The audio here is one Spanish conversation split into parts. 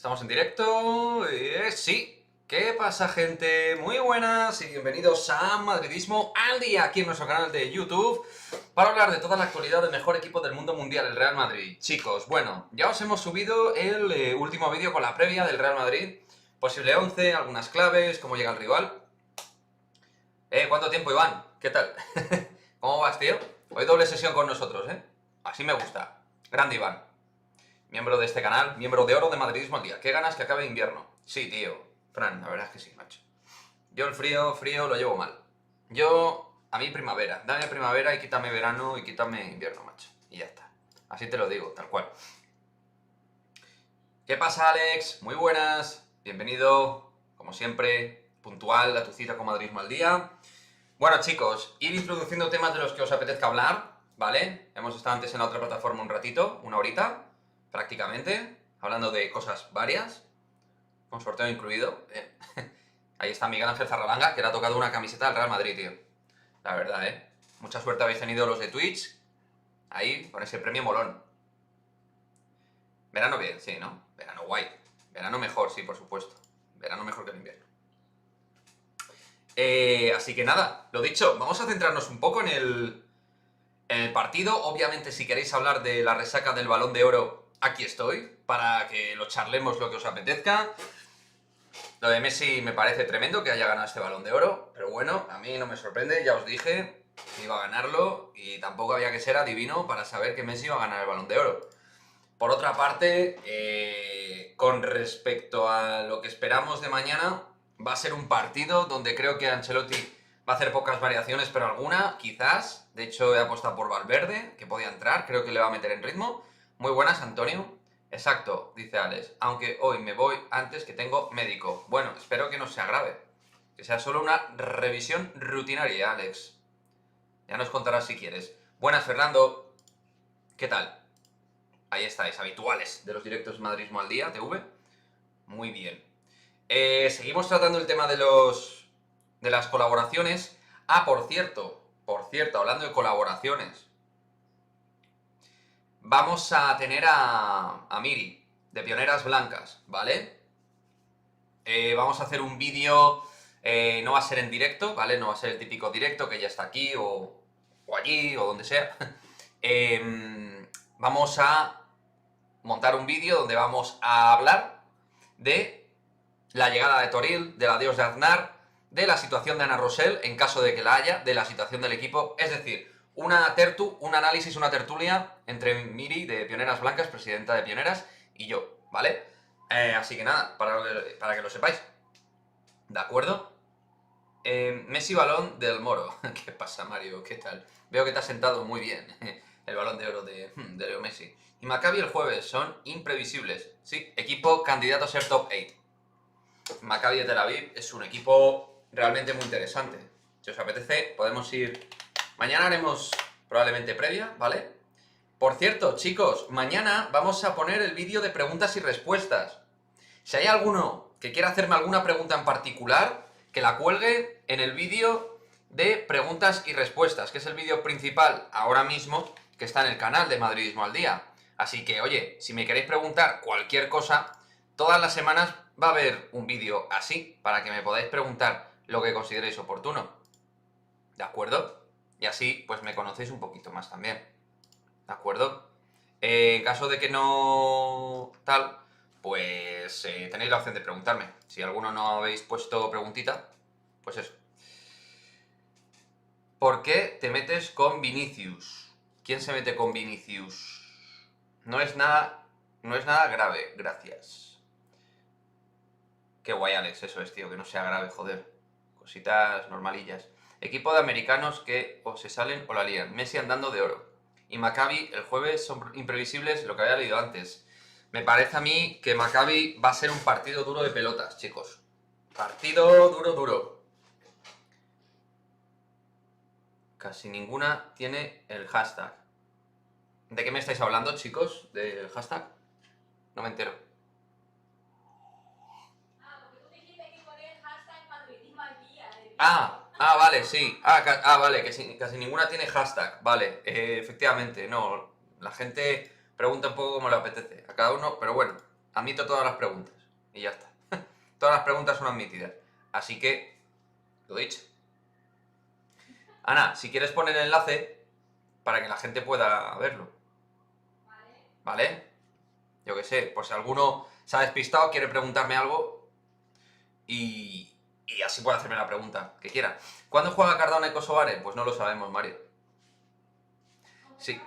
Estamos en directo. Sí. ¿Qué pasa, gente? Muy buenas y bienvenidos a Madridismo al Día, aquí en nuestro canal de YouTube, para hablar de toda la actualidad del mejor equipo del mundo mundial, el Real Madrid. Chicos, bueno, ya os hemos subido el último vídeo con la previa del Real Madrid. Posible 11, algunas claves, cómo llega el rival. ¿Cuánto tiempo, Iván? ¿Qué tal? ¿Cómo vas, tío? Hoy doble sesión con nosotros, ¿eh? Así me gusta. Grande, Iván. Miembro de este canal, miembro de oro de Madridismo al Día. ¿Qué ganas que acabe invierno? Sí, tío. Fran, la verdad es que sí, macho. Yo el frío lo llevo mal. A mí primavera. Dame primavera y quítame verano y quítame invierno, macho. Y ya está. Así te lo digo, tal cual. ¿Qué pasa, Alex? Muy buenas. Bienvenido, como siempre, puntual a tu cita con Madridismo al Día. Bueno, chicos, ir introduciendo temas de los que os apetezca hablar, ¿vale? Hemos estado antes en la otra plataforma un ratito, una horita, prácticamente, hablando de cosas varias, con sorteo incluido. Ahí está Miguel Ángel Zarralanga, que le ha tocado una camiseta al Real Madrid, tío. La verdad, ¿eh? Mucha suerte habéis tenido los de Twitch, ahí, con ese premio molón. Verano bien, sí, ¿no? Verano guay. Verano mejor, sí, por supuesto. Verano mejor que el invierno. Así que nada, lo dicho, vamos a centrarnos un poco en el partido. Obviamente, si queréis hablar de la resaca del Balón de Oro, aquí estoy, para que lo charlemos lo que os apetezca. Lo de Messi me parece tremendo que haya ganado este Balón de Oro, pero bueno, a mí no me sorprende, ya os dije que iba a ganarlo y tampoco había que ser adivino para saber que Messi iba a ganar el Balón de Oro. Por otra parte, con respecto a lo que esperamos de mañana, va a ser un partido donde creo que Ancelotti va a hacer pocas variaciones, pero alguna, quizás. De hecho, he apostado por Valverde, que podía entrar, creo que le va a meter en ritmo. Muy buenas, Antonio. Exacto, dice Alex, aunque hoy me voy antes que tengo médico. Bueno, espero que no sea grave, que sea solo una revisión rutinaria, Alex. Ya nos contarás si quieres. Buenas, Fernando. ¿Qué tal? Ahí estáis, habituales de los directos Madridismo al Día, TV. Muy bien. Seguimos tratando el tema de las colaboraciones. Ah, por cierto, hablando de colaboraciones. Vamos a tener a Miri, de Pioneras Blancas, ¿vale? Vamos a hacer un vídeo, no va a ser en directo, ¿vale? No va a ser el típico directo que ya está aquí o allí o donde sea. Vamos a montar un vídeo donde vamos a hablar de la llegada de Toril, del adiós de Aznar, de la situación de Ana Rosell, en caso de que la haya, de la situación del equipo, es decir, un análisis, una tertulia entre Miri, de Pioneras Blancas, presidenta de Pioneras, y yo, ¿vale? Así que nada, para que lo sepáis. ¿De acuerdo? Messi balón del Moro. ¿Qué pasa, Mario? ¿Qué tal? Veo que te has sentado muy bien. El balón de oro de Leo Messi. Y Maccabi el jueves son imprevisibles. Sí, equipo candidato a ser top 8. Maccabi de Tel Aviv es un equipo realmente muy interesante. Si os apetece, podemos ir... Mañana haremos probablemente previa, ¿vale? Por cierto, chicos, mañana vamos a poner el vídeo de preguntas y respuestas. Si hay alguno que quiera hacerme alguna pregunta en particular, que la cuelgue en el vídeo de preguntas y respuestas, que es el vídeo principal ahora mismo que está en el canal de Madridismo al Día. Así que, oye, si me queréis preguntar cualquier cosa, todas las semanas va a haber un vídeo así, para que me podáis preguntar lo que consideréis oportuno. ¿De acuerdo? Y así, pues me conocéis un poquito más también. ¿De acuerdo? En caso de que no tal, pues tenéis la opción de preguntarme. Si alguno no habéis puesto preguntita, pues eso. ¿Por qué te metes con Vinicius? ¿Quién se mete con Vinicius? No es nada grave, gracias. Qué guay, Alex, eso es, tío, que no sea grave, joder. Cositas normalillas. Equipo de americanos que o se salen o la lían. Messi andando de oro. Y Maccabi el jueves son imprevisibles, lo que había leído antes. Me parece a mí que Maccabi va a ser un partido duro de pelotas, chicos. Partido duro. Casi ninguna tiene el hashtag. ¿De qué me estáis hablando, chicos? ¿Del hashtag? No me entero. Porque tú dijiste que poner el hashtag Madridismo al Día. Vale, sí. Vale, que casi ninguna tiene hashtag. Vale, efectivamente, no. La gente pregunta un poco como le apetece a cada uno, pero bueno. admito todas las preguntas. Y ya está. Todas las preguntas son admitidas. Así que, lo dicho. Ana, si quieres poner el enlace para que la gente pueda verlo. ¿Vale? Yo qué sé, por si alguno se ha despistado, quiere preguntarme algo y así puede hacerme la pregunta que quiera. ¿Cuándo juega Cardona y Kosovare? Pues no lo sabemos, Mario. Sí.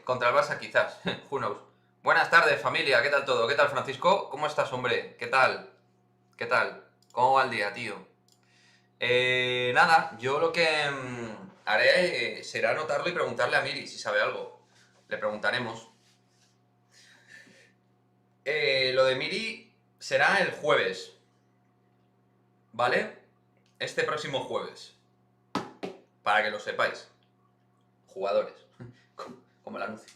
Contra el Barça quizás. Who knows. Buenas tardes, familia. ¿Qué tal todo? ¿Qué tal, Francisco? ¿Cómo estás, hombre? ¿Qué tal? ¿Qué tal? ¿Cómo va el día, tío? Nada, yo lo que haré será anotarlo y preguntarle a Miri si sabe algo. Le preguntaremos. Lo de Miri será el jueves. ¿Vale? Este próximo jueves. Para que lo sepáis. Jugadores. Como el anuncio.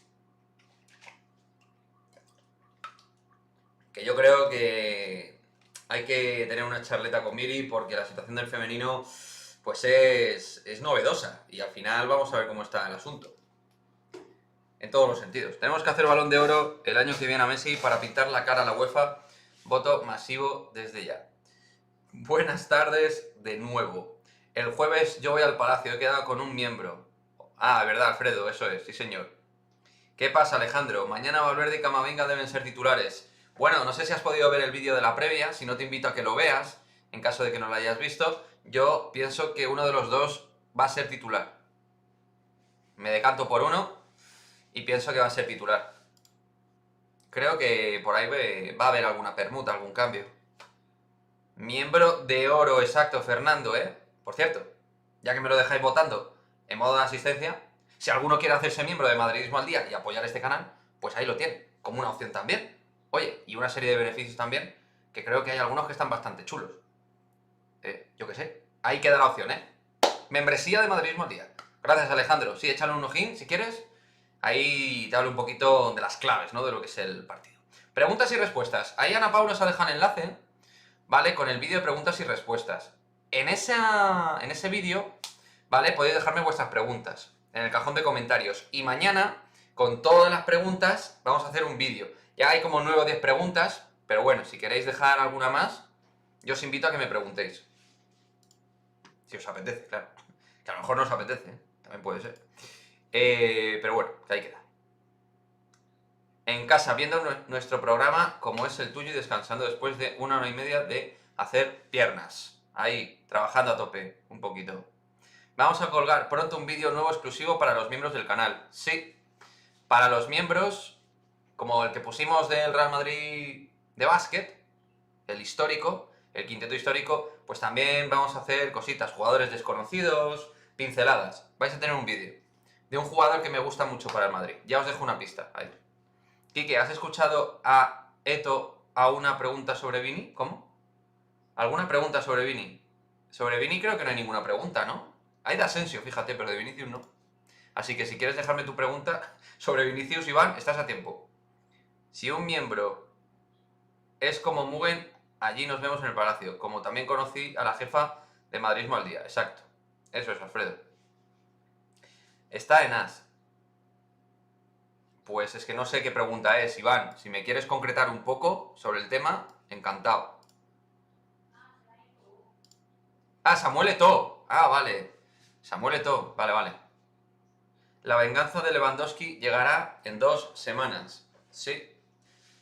Que yo creo que hay que tener una charleta con Miri porque la situación del femenino pues es novedosa y al final vamos a ver cómo está el asunto. En todos los sentidos. Tenemos que hacer Balón de Oro el año que viene a Messi para pintar la cara a la UEFA. Voto masivo desde ya. Buenas tardes de nuevo. El jueves yo voy al Palacio, he quedado con un miembro. Ah, verdad, Alfredo, eso es, sí señor. ¿Qué pasa, Alejandro? Mañana Valverde y Camavinga deben ser titulares. Bueno, no sé si has podido ver el vídeo de la previa, si no te invito a que lo veas, en caso de que no lo hayas visto. Yo pienso que uno de los dos va a ser titular. Me decanto por uno y pienso que va a ser titular. Creo que por ahí va a haber alguna permuta, algún cambio. Miembro de oro, exacto, Fernando, ¿eh? Por cierto, ya que me lo dejáis votando en modo de asistencia, si alguno quiere hacerse miembro de Madridismo al Día y apoyar este canal, pues ahí lo tiene, como una opción también. Oye, y una serie de beneficios también, que creo que hay algunos que están bastante chulos. Yo qué sé, ahí queda la opción, ¿eh? Membresía de Madridismo al Día. Gracias, Alejandro. Sí, échale un ojín, si quieres. Ahí te hablo un poquito de las claves, ¿no? De lo que es el partido. Preguntas y respuestas. Ahí Ana Paula os ha dejado el enlace, ¿vale? Con el vídeo de preguntas y respuestas. En ese vídeo, ¿vale? Podéis dejarme vuestras preguntas en el cajón de comentarios. Y mañana, con todas las preguntas, vamos a hacer un vídeo. Ya hay como 9 o 10 preguntas, pero bueno, si queréis dejar alguna más, yo os invito a que me preguntéis. Si os apetece, claro. Que a lo mejor no os apetece, ¿eh? También puede ser. Pero bueno, que ahí queda. En casa, viendo nuestro programa, como es el tuyo, y descansando después de 1 hora y media de hacer piernas. Ahí, trabajando a tope, un poquito. Vamos a colgar pronto un vídeo nuevo exclusivo para los miembros del canal. Sí, para los miembros, como el que pusimos del Real Madrid de básquet, el histórico, el quinteto histórico, pues también vamos a hacer cositas, jugadores desconocidos, pinceladas. Vais a tener un vídeo de un jugador que me gusta mucho para el Madrid. Ya os dejo una pista, ahí. Quique, ¿has escuchado a Eto a una pregunta sobre Vini? ¿Cómo? ¿Alguna pregunta sobre Vini? Sobre Vini creo que no hay ninguna pregunta, ¿no? Hay de Asensio, fíjate, pero de Vinicius no. Así que si quieres dejarme tu pregunta sobre Vinicius, Iván, estás a tiempo. Si un miembro es como Mugen, allí nos vemos en el Palacio. Como también conocí a la jefa de Madridismo al Día. Exacto. Eso es, Alfredo. Está en As. Pues es que no sé qué pregunta es, Iván. Si me quieres concretar un poco sobre el tema, encantado. Ah, Samuel Eto'o. Ah, vale. Samuel Eto'o. Vale, vale. La venganza de Lewandowski llegará en 2 semanas. Sí.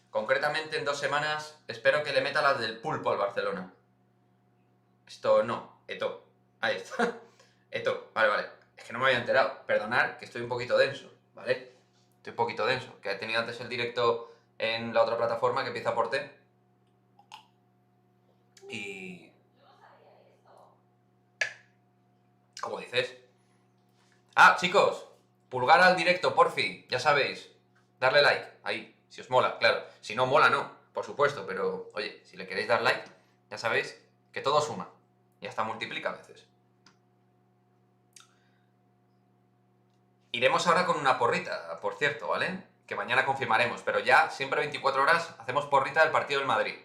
Concretamente en 2 semanas espero que le meta la del pulpo al Barcelona. Esto no. Eto'o. Ahí está. Eto'o. Vale, vale. Es que no me había enterado. Perdonad que estoy un poquito denso, ¿vale? Estoy un poquito denso. Que he tenido antes el directo en la otra plataforma que empieza por T. Y... ¿cómo dices? Ah, chicos, pulgar al directo, porfi, ya sabéis. Darle like, ahí, si os mola, claro. Si no mola, no, por supuesto, pero oye, si le queréis dar like, ya sabéis que todo suma. Y hasta multiplica a veces. Iremos ahora con una porrita, por cierto, ¿vale? Que mañana confirmaremos, pero ya siempre 24 horas hacemos porrita del partido del Madrid.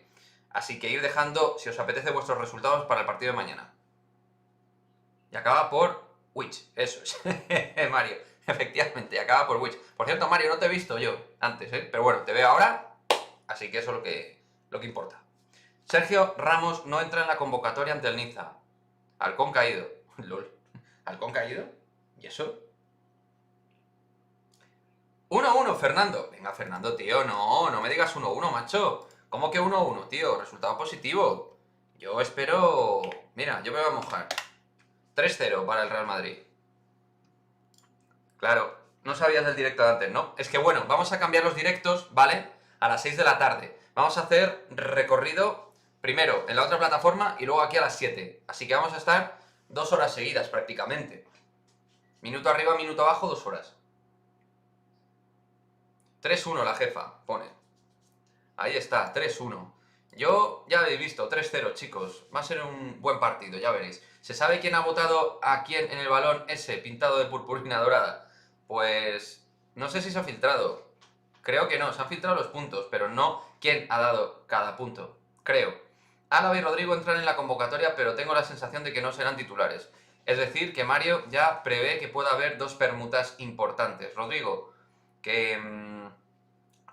Así que ir dejando, si os apetece, vuestros resultados para el partido de mañana. Y acaba por Witch, eso es, Mario. Efectivamente, acaba por Witch. Por cierto, Mario, no te he visto yo antes, ¿eh? Pero bueno, te veo ahora. Así que eso es lo que importa. Sergio Ramos no entra en la convocatoria ante el Niza. Halcón caído. LOL. ¿Halcón caído? ¿Y eso? 1-1, Fernando. Venga, Fernando, tío, no me digas 1-1, macho. ¿Cómo que 1-1, tío? Resultado positivo. Yo espero... Mira, yo me voy a mojar. 3-0 para el Real Madrid. Claro, no sabías del directo de antes, ¿no? Es que bueno, vamos a cambiar los directos, ¿vale? A las 6 de la tarde. Vamos a hacer recorrido primero en la otra plataforma y luego aquí a las 7. Así que vamos a estar 2 horas seguidas prácticamente. Minuto arriba, minuto abajo, 2 horas. 3-1 la jefa, pone. Ahí está, 3-1. Yo, ya habéis visto, 3-0, chicos. Va a ser un buen partido, ya veréis. ¿Se sabe quién ha votado a quién en el balón ese pintado de purpurina dorada? Pues no sé si se ha filtrado. Creo que no, se han filtrado los puntos, pero no quién ha dado cada punto. Creo. Álava y Rodrigo entran en la convocatoria, pero tengo la sensación de que no serán titulares. Es decir, que Mario ya prevé que pueda haber 2 permutas importantes. Rodrigo, que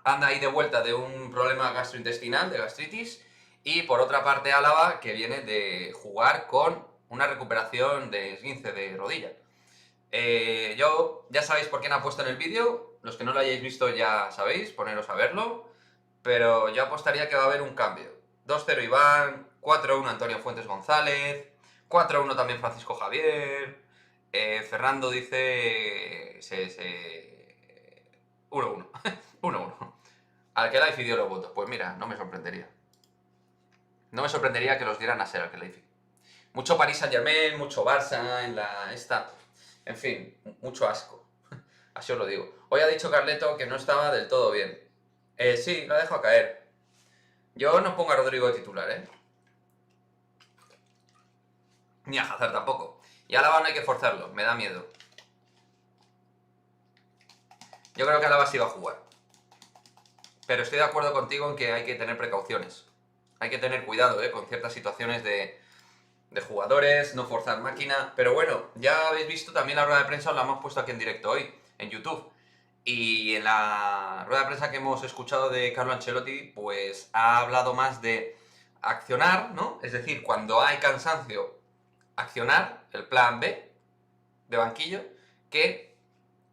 anda ahí de vuelta de un problema gastrointestinal, de gastritis, y por otra parte Álava, que viene de jugar con una recuperación de esguince de rodilla. Yo, ya sabéis por quién ha puesto en el vídeo, los que no lo hayáis visto ya sabéis, poneros a verlo, pero yo apostaría que va a haber un cambio. 2-0 Iván, 4-1 Antonio Fuentes González, 4-1 también Francisco Javier, Fernando dice 1-1, 1-1. Al-Khelaifi dio los votos, pues mira, no me sorprendería. No me sorprendería que los dieran a ser Al-Khelaifi. Mucho Paris Saint-Germain, mucho Barça en la esta... En fin, mucho asco. Así os lo digo. Hoy ha dicho Carleto que no estaba del todo bien. Sí, lo ha dejado caer. Yo no pongo a Rodrigo de titular, ¿eh? Ni a Hazard tampoco. Y a Álava no hay que forzarlo, me da miedo. Yo creo que Álava sí va a jugar. Pero estoy de acuerdo contigo en que hay que tener precauciones. Hay que tener cuidado, con ciertas situaciones de jugadores, no forzar máquina. Pero bueno, ya habéis visto también la rueda de prensa, os la hemos puesto aquí en directo hoy, en YouTube. Y en la rueda de prensa que hemos escuchado de Carlo Ancelotti, pues ha hablado más de accionar, ¿no? Es decir, cuando hay cansancio, accionar, el plan B de banquillo, que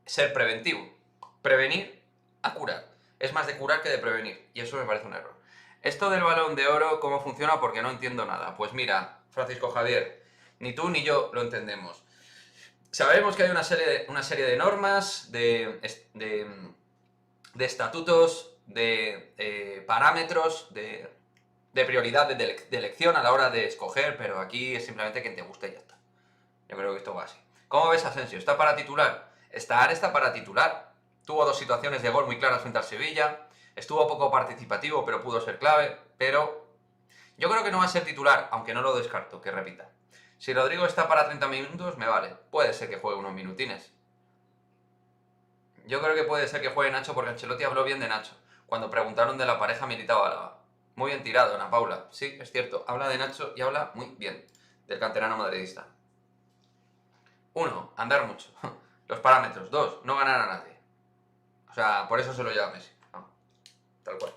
ser preventivo. Prevenir a curar. Es más de curar que de prevenir. Y eso me parece un error. Esto del Balón de Oro, ¿cómo funciona? Porque no entiendo nada. Pues mira, Francisco Javier, ni tú ni yo lo entendemos. Sabemos que hay una serie de normas, de estatutos, de parámetros, de prioridad de elección a la hora de escoger, pero aquí es simplemente quien te guste y ya está. Yo creo que esto va así. ¿Cómo ves a Asensio? ¿Está para titular? Está para titular. Tuvo 2 situaciones de gol muy claras frente al Sevilla. Estuvo poco participativo, pero pudo ser clave. Pero yo creo que no va a ser titular, aunque no lo descarto, que repita. Si Rodrigo está para 30 minutos, me vale. Puede ser que juegue unos minutines. Yo creo que puede ser que juegue Nacho, porque Ancelotti habló bien de Nacho. Cuando preguntaron de la pareja Militao-Álava. Muy bien tirado, Ana Paula. Sí, es cierto. Habla de Nacho y habla muy bien del canterano madridista. 1. Andar mucho. Los parámetros. 2. No ganar a nadie. O sea, por eso se lo lleva Messi. No, tal cual.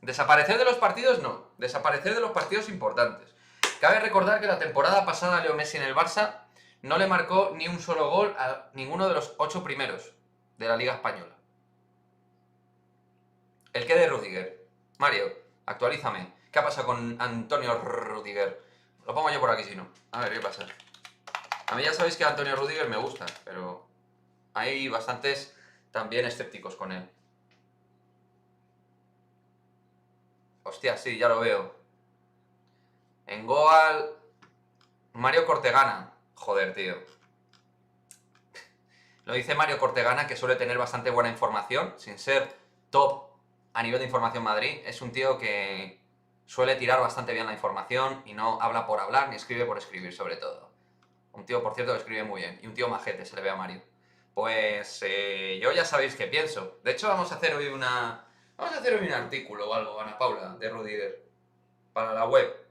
Desaparecer de los partidos, no. Desaparecer de los partidos importantes. Cabe recordar que la temporada pasada Leo Messi en el Barça no le marcó ni un solo gol a ninguno de los 8 primeros de la Liga Española. El que de Rudiger. Mario, actualízame. ¿Qué ha pasado con Antonio Rudiger? Lo pongo yo por aquí si no. A ver qué pasa. A mí ya sabéis que Antonio Rudiger me gusta, pero hay bastantes también escépticos con él. Hostia, sí, ya lo veo. En Goal... Mario Cortegana. Joder, tío. Lo dice Mario Cortegana, que suele tener bastante buena información, sin ser top a nivel de información Madrid. Es un tío que suele tirar bastante bien la información y no habla por hablar ni escribe por escribir, sobre todo. Un tío, por cierto, que escribe muy bien. Y un tío majete, se le ve a Mario. Pues yo ya sabéis qué pienso. De hecho, vamos a hacer hoy un artículo o algo, Ana Paula, de Rudiger, para la web.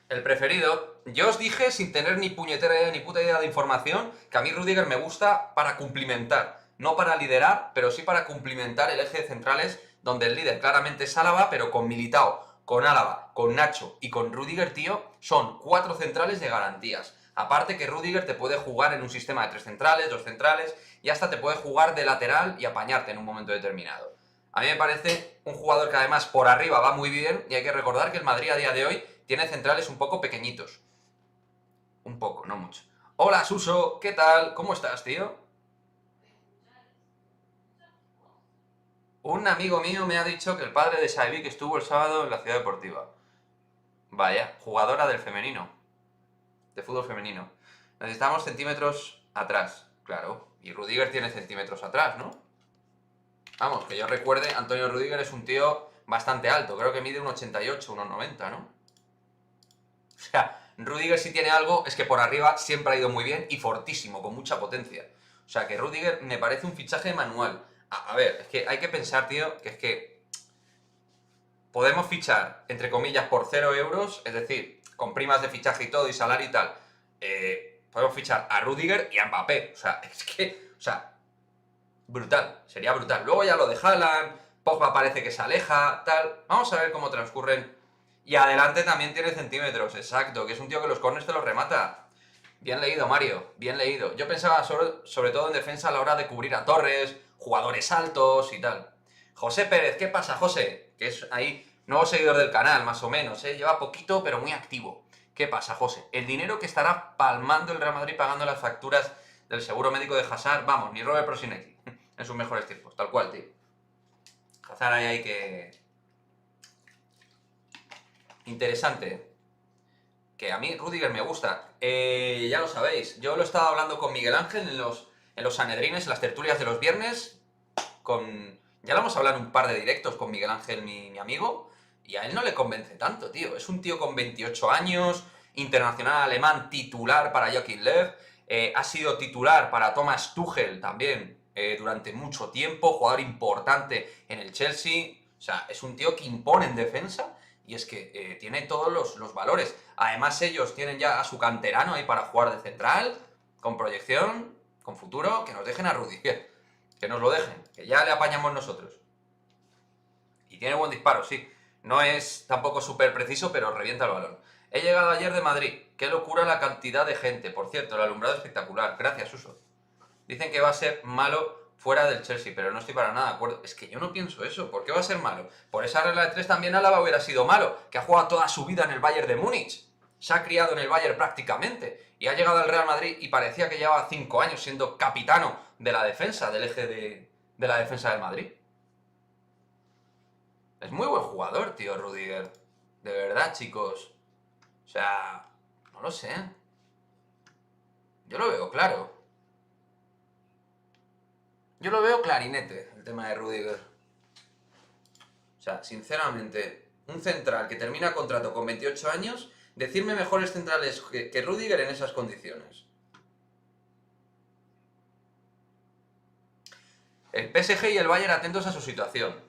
El preferido. Yo os dije, sin tener ni puñetera idea ni puta idea de información, que a mí Rüdiger me gusta para cumplimentar. No para liderar, pero sí para cumplimentar el eje de centrales, donde el líder claramente es Álava, pero con Militao, con Álava, con Nacho y con Rüdiger, tío, son 4 centrales de garantías. Aparte que Rüdiger te puede jugar en un sistema de 3 centrales, 2 centrales, y hasta te puede jugar de lateral y apañarte en un momento determinado. A mí me parece un jugador que además por arriba va muy bien, y hay que recordar que el Madrid a día de hoy tiene centrales un poco pequeñitos. Un poco, no mucho. Hola, Suso, ¿qué tal? ¿Cómo estás, tío? Un amigo mío me ha dicho que el padre de Saivik estuvo el sábado en la ciudad deportiva. Vaya, jugadora del femenino. De fútbol femenino. Necesitamos centímetros atrás, claro. Y Rüdiger tiene centímetros atrás, ¿no? Vamos, que yo recuerde, Antonio Rüdiger es un tío bastante alto. Creo que mide un 88, unos 90, ¿no? O sea, Rüdiger si tiene algo es que por arriba siempre ha ido muy bien y fortísimo, con mucha potencia. O sea, que Rüdiger me parece un fichaje manual. A ver, es que hay que pensar, tío, que es que podemos fichar, entre comillas, por 0 euros, es decir, con primas de fichaje y todo, y salario y tal. Podemos fichar a Rüdiger y a Mbappé. O sea, es que, o sea, brutal, sería brutal. Luego ya lo de Haaland, Pogba parece que se aleja, tal. Vamos a ver cómo transcurren. Y adelante también tiene centímetros, exacto, que es un tío que los corners te los remata. Bien leído, Mario, bien leído. Yo pensaba sobre todo en defensa a la hora de cubrir a Torres, jugadores altos y tal. José Pérez, ¿qué pasa, José? Que es ahí nuevo seguidor del canal, más o menos, ¿eh? Lleva poquito, pero muy activo. ¿Qué pasa, José? El dinero que estará palmando el Real Madrid pagando las facturas del seguro médico de Hazard, vamos, ni Robert Prosinecki en sus mejores tiempos, tal cual, tío. Hazard ahí hay que... Interesante. Que a mí Rüdiger me gusta. Ya lo sabéis, yo lo he estado hablando con Miguel Ángel en los Sanedrines, en las tertulias de los viernes, ya lo hemos hablado en un par de directos con Miguel Ángel, mi amigo, y a él no le convence tanto, tío. Es un tío con 28 años, internacional alemán, titular para Joachim Löw, ha sido titular para Thomas Tuchel también durante mucho tiempo, jugador importante en el Chelsea. O sea, es un tío que impone en defensa y es que tiene todos los valores. Además, ellos tienen ya a su canterano ahí para jugar de central, con proyección, con futuro, que nos dejen a Rüdiger. Que nos lo dejen, que ya le apañamos nosotros. Y tiene buen disparo, sí. No es tampoco súper preciso, pero revienta el balón. He llegado ayer de Madrid. Qué locura la cantidad de gente. Por cierto, el alumbrado espectacular. Gracias, Uso. Dicen que va a ser malo fuera del Chelsea, pero no estoy para nada de acuerdo. Es que yo no pienso eso. ¿Por qué va a ser malo? Por esa regla de 3 también Álava hubiera sido malo, que ha jugado toda su vida en el Bayern de Múnich. Se ha criado en el Bayern prácticamente. Y ha llegado al Real Madrid y parecía que llevaba 5 años siendo capitano de la defensa, del eje de la defensa del Madrid. Es muy buen jugador, tío, Rüdiger. De verdad, chicos. O sea, no lo sé. Yo lo veo claro. Yo lo veo clarinete, el tema de Rüdiger. O sea, sinceramente, un central que termina contrato con 28 años, decirme mejores centrales que Rüdiger en esas condiciones. El PSG y el Bayern atentos a su situación.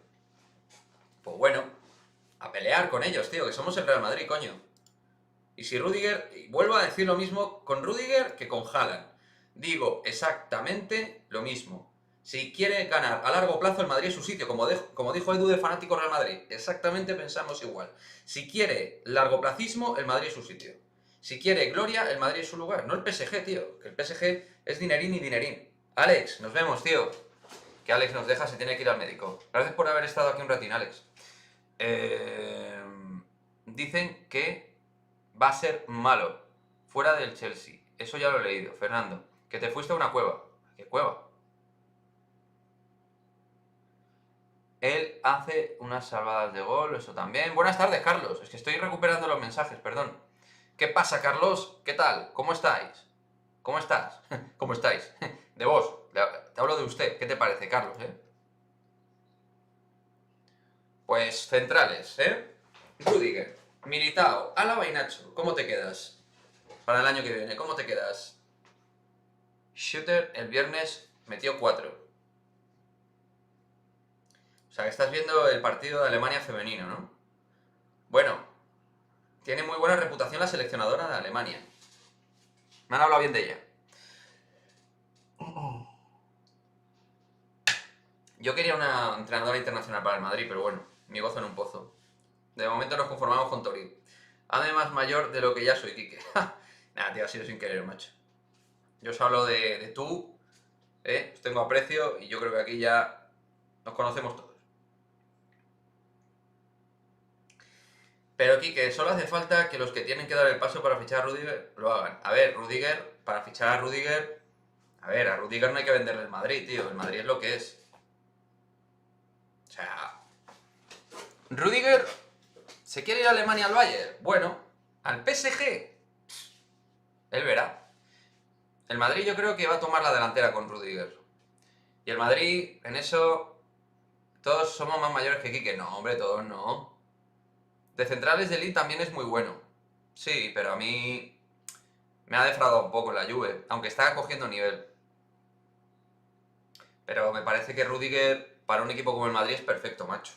Pues bueno, a pelear con ellos, tío, que somos el Real Madrid, coño. Y si Rüdiger, y vuelvo a decir lo mismo con Rüdiger que con Haaland. Digo exactamente lo mismo. Si quiere ganar a largo plazo, el Madrid es su sitio, como dijo Edu de Fanático Real Madrid. Exactamente pensamos igual. Si quiere largoplacismo, el Madrid es su sitio. Si quiere gloria, el Madrid es su lugar. No el PSG, tío. Que el PSG es dinerín y dinerín. Alex, nos vemos, tío. Que Alex nos deja, se tiene que ir al médico. Gracias por haber estado aquí un ratín, Alex. Dicen que va a ser malo fuera del Chelsea. Eso ya lo he leído, Fernando. Que te fuiste a una cueva. ¿Qué cueva? Él hace unas salvadas de gol, eso también. Buenas tardes, Carlos. Es que estoy recuperando los mensajes, perdón. ¿Qué pasa, Carlos? ¿Qué tal? ¿Cómo estáis? ¿Cómo estás? ¿Cómo estáis? De vos. Te hablo de usted. ¿Qué te parece, Carlos, Pues centrales, Rüdiger, Militao, Álava y Nacho. ¿Cómo te quedas? Para el año que viene, ¿cómo te quedas? Shooter el viernes metió 4. O sea, que estás viendo el partido de Alemania femenino, ¿no? Bueno, Tiene muy buena reputación la seleccionadora de Alemania. Me han hablado bien de ella. Yo quería una entrenadora internacional para el Madrid, pero bueno, mi gozo en un pozo. De momento nos conformamos con Toril. Hazme más mayor de lo que ya soy, Quique. Nada, tío, ha sido sin querer, macho. Yo os hablo de tú, os tengo aprecio y yo creo que aquí ya nos conocemos todos. Pero Quique, solo hace falta que los que tienen que dar el paso para fichar a Rudiger lo hagan. A ver, Rudiger, para fichar a Rudiger... A ver, a Rudiger no hay que venderle el Madrid, tío. El Madrid es lo que es. O sea... Rudiger... ¿Se quiere ir a Alemania al Bayern? Bueno, al PSG. Él verá. El Madrid yo creo que va a tomar la delantera con Rudiger. Y el Madrid, en eso... Todos somos más mayores que Quique. No, hombre, todos no. De centrales de Lee también es muy bueno. Sí, pero a mí me ha defraudado un poco la Juve, aunque está cogiendo nivel. Pero me parece que Rudiger para un equipo como el Madrid es perfecto, macho.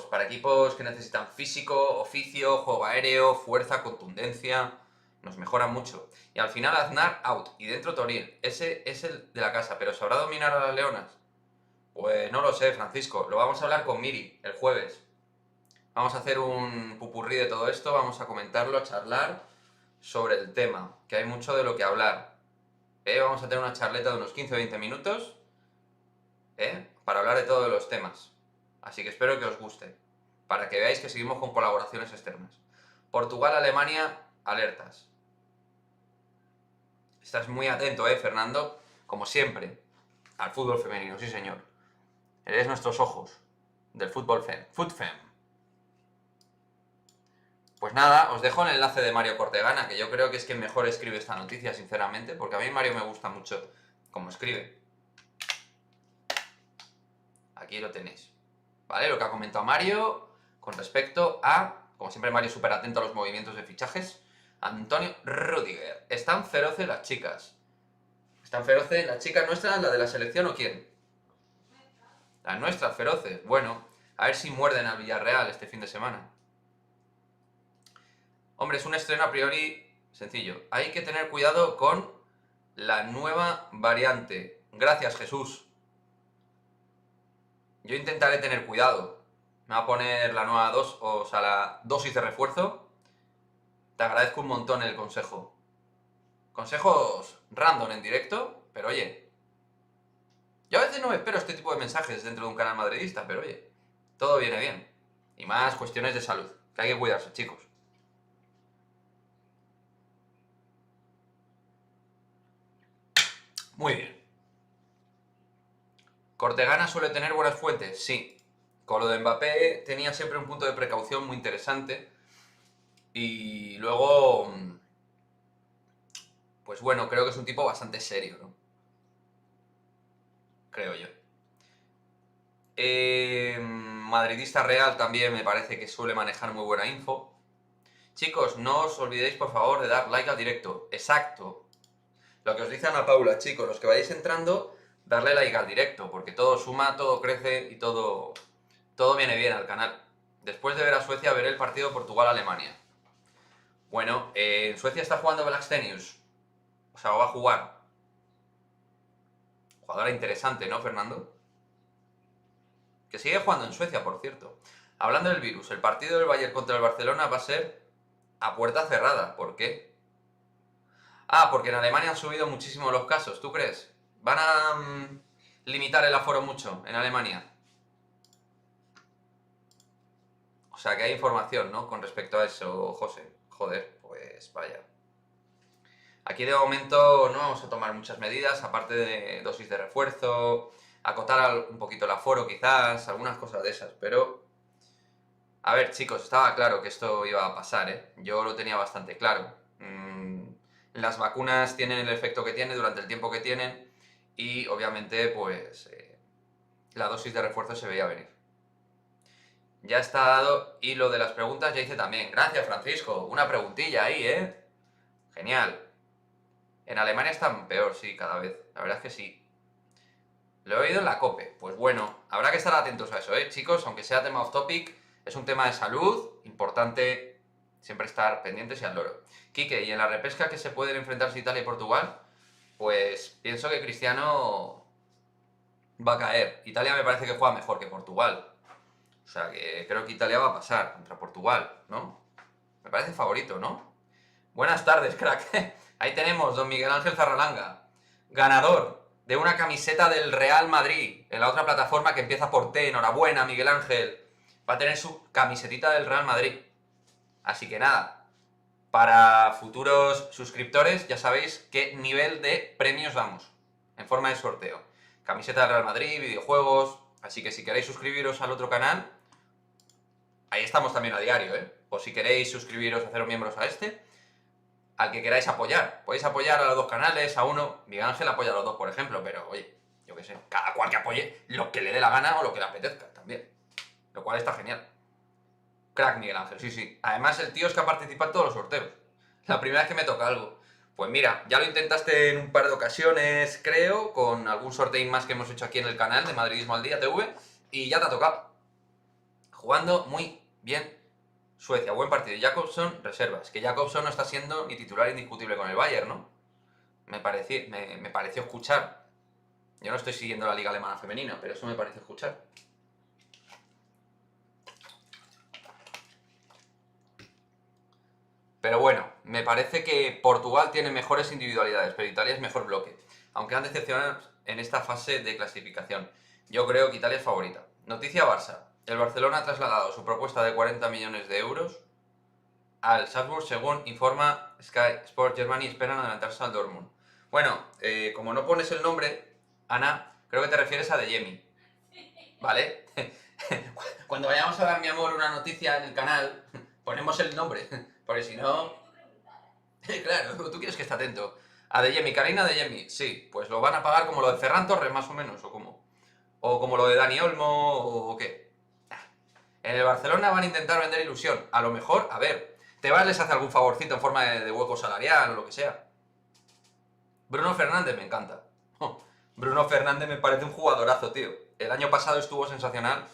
Para equipos que necesitan físico, oficio, juego aéreo, fuerza, contundencia, nos mejoran mucho. Y al final Aznar out y dentro Toril. Ese es el de la casa, pero ¿sabrá dominar a las leonas? Pues no lo sé, Francisco. Lo vamos a hablar con Miri el jueves. Vamos a hacer un pupurrí de todo esto, vamos a comentarlo, a charlar sobre el tema, que hay mucho de lo que hablar. Vamos a tener una charleta de unos 15 o 20 minutos para hablar de todos los temas. Así que espero que os guste, para que veáis que seguimos con colaboraciones externas. Portugal, Alemania, alertas. Estás muy atento, Fernando, como siempre, al fútbol femenino, sí señor. Eres nuestros ojos del fútbol FUTFEM. Pues nada, os dejo el enlace de Mario Cortegana, que yo creo que es quien mejor escribe esta noticia, sinceramente, porque a mí Mario me gusta mucho cómo escribe. Aquí lo tenéis. ¿Vale? Lo que ha comentado Mario con respecto a, como siempre Mario súper atento a los movimientos de fichajes, Antonio Rudiger. Están feroces las chicas. ¿Están feroces las chicas nuestras, la de la selección o quién? Las nuestras, feroces. Bueno, a ver si muerden al Villarreal este fin de semana. Hombre, es un estreno a priori sencillo. Hay que tener cuidado con la nueva variante. Gracias, Jesús. Yo intentaré tener cuidado. Me va a poner la nueva la dosis de refuerzo. Te agradezco un montón el consejo. Consejos random en directo, pero oye. Yo a veces no me espero este tipo de mensajes dentro de un canal madridista, pero oye, todo viene bien. Y más cuestiones de salud, que hay que cuidarse, chicos. Muy bien. ¿Cortegana suele tener buenas fuentes? Sí. Con lo de Mbappé tenía siempre un punto de precaución muy interesante. Y luego, pues bueno, creo que es un tipo bastante serio, ¿no? Creo yo. Madridista Real también me parece que suele manejar muy buena info. Chicos, no os olvidéis por favor de dar like al directo. Exacto. Lo que os dice Ana Paula, chicos, los que vayáis entrando, darle like al directo, porque todo suma, todo crece y todo viene bien al canal. Después de ver a Suecia, veré el partido Portugal-Alemania. Bueno, en Suecia está jugando Blackstenius. O sea, va a jugar. Jugadora interesante, ¿no, Fernando? Que sigue jugando en Suecia, por cierto. Hablando del virus, el partido del Bayern contra el Barcelona va a ser a puerta cerrada. ¿Por qué? Ah, porque en Alemania han subido muchísimo los casos, ¿tú crees? ¿Van a limitar el aforo mucho en Alemania? O sea, que hay información, ¿no? Con respecto a eso, José. Joder, pues vaya. Aquí de momento no vamos a tomar muchas medidas, aparte de dosis de refuerzo, acotar un poquito el aforo quizás, algunas cosas de esas, pero... A ver, chicos, estaba claro que esto iba a pasar, ¿eh? Yo lo tenía bastante claro. Las vacunas tienen el efecto que tienen durante el tiempo que tienen y obviamente pues la dosis de refuerzo se veía venir. Ya está dado y lo de las preguntas ya hice también. Gracias, Francisco. Una preguntilla ahí, ¿eh? Genial. En Alemania están peor, sí, cada vez. La verdad es que sí. Lo he oído en la COPE. Pues bueno, habrá que estar atentos a eso, ¿eh? Chicos, aunque sea tema off topic, Es un tema de salud, importante siempre estar pendientes y al loro. Quique, ¿y en la repesca que se pueden enfrentarse Italia y Portugal? Pues pienso que Cristiano va a caer. Italia me parece que juega mejor que Portugal. O sea que creo que Italia va a pasar contra Portugal, ¿no? Me parece favorito, ¿no? Buenas tardes, crack. Ahí tenemos, don Miguel Ángel Zarralanga. Ganador de una camiseta del Real Madrid en la otra plataforma que empieza por T. Enhorabuena, Miguel Ángel. Va a tener su camisetita del Real Madrid. Así que nada, para futuros suscriptores ya sabéis qué nivel de premios damos en forma de sorteo. Camiseta del Real Madrid, videojuegos. Así que si queréis suscribiros al otro canal, ahí estamos también a diario, ¿eh? O si queréis suscribiros, haceros miembros a este, al que queráis apoyar. Podéis apoyar a los dos canales, a uno. Miguel Ángel apoya a los dos, por ejemplo, pero oye, yo qué sé, cada cual que apoye lo que le dé la gana o lo que le apetezca también. Lo cual está genial. Crack Miguel Ángel, sí, sí. Además el tío es que ha participado en todos los sorteos. La primera vez que me toca algo. Pues mira, ya lo intentaste en un par de ocasiones, creo, con algún sorteo más que hemos hecho aquí en el canal de Madridismo al Día TV, y ya te ha tocado. Jugando muy bien Suecia, buen partido. Jakobsson, reservas. Que Jakobsson no está siendo ni titular indiscutible con el Bayern, ¿no? Me pareció escuchar. Yo no estoy siguiendo la liga alemana femenina, pero eso me pareció escuchar. Pero bueno, me parece que Portugal tiene mejores individualidades, pero Italia es mejor bloque. Aunque han decepcionado en esta fase de clasificación. Yo creo que Italia es favorita. Noticia Barça. El Barcelona ha trasladado su propuesta de 40 millones de euros al Salzburg, según informa Sky Sport Germany, esperan adelantarse al Dortmund. Bueno, como no pones el nombre, Ana, creo que te refieres a Deyemi, ¿vale? Cuando vayamos a dar, mi amor, una noticia en el canal, ponemos el nombre, porque si no... Claro, tú quieres que esté atento. A Deyemi, Karina Deyemi, sí, pues lo van a pagar como lo de Ferran Torres, más o menos, o como... O como lo de Dani Olmo, o qué. En el Barcelona van a intentar vender ilusión. A lo mejor, a ver, Tebas les hace algún favorcito en forma de hueco salarial o lo que sea. Bruno Fernández me encanta. Bruno Fernández me parece un jugadorazo, tío. El año pasado estuvo sensacional,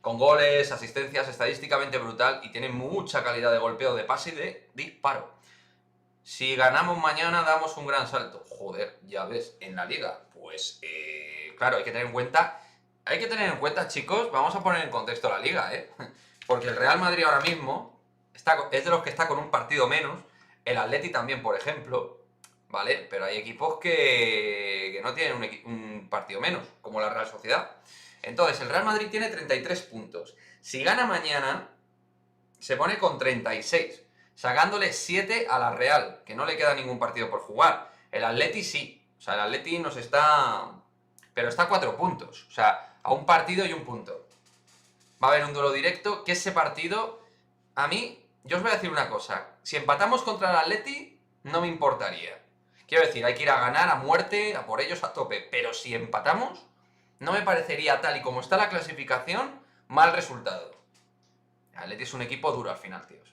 con goles, asistencias, estadísticamente brutal, y tiene mucha calidad de golpeo, de pase y de disparo. Si ganamos mañana damos un gran salto. Joder, ya ves, en la liga. Pues, claro, hay que tener en cuenta, chicos, vamos a poner en contexto la liga, ¿eh? Porque el Real Madrid ahora mismo es de los que está con un partido menos, el Atleti también, por ejemplo, ¿vale? Pero hay equipos que no tienen un partido menos, como la Real Sociedad. Entonces, el Real Madrid tiene 33 puntos. Si gana mañana, se pone con 36, sacándole 7 a la Real, que no le queda ningún partido por jugar. El Atleti sí, o sea, el Atleti nos está... Pero está a 4 puntos, o sea, a un partido y un punto. Va a haber un duelo directo, que ese partido, a mí, yo os voy a decir una cosa. Si empatamos contra el Atleti, no me importaría. Quiero decir, hay que ir a ganar a muerte, a por ellos a tope. Pero si empatamos, no me parecería, tal y como está la clasificación, mal resultado. El Atleti es un equipo duro al final, tíos.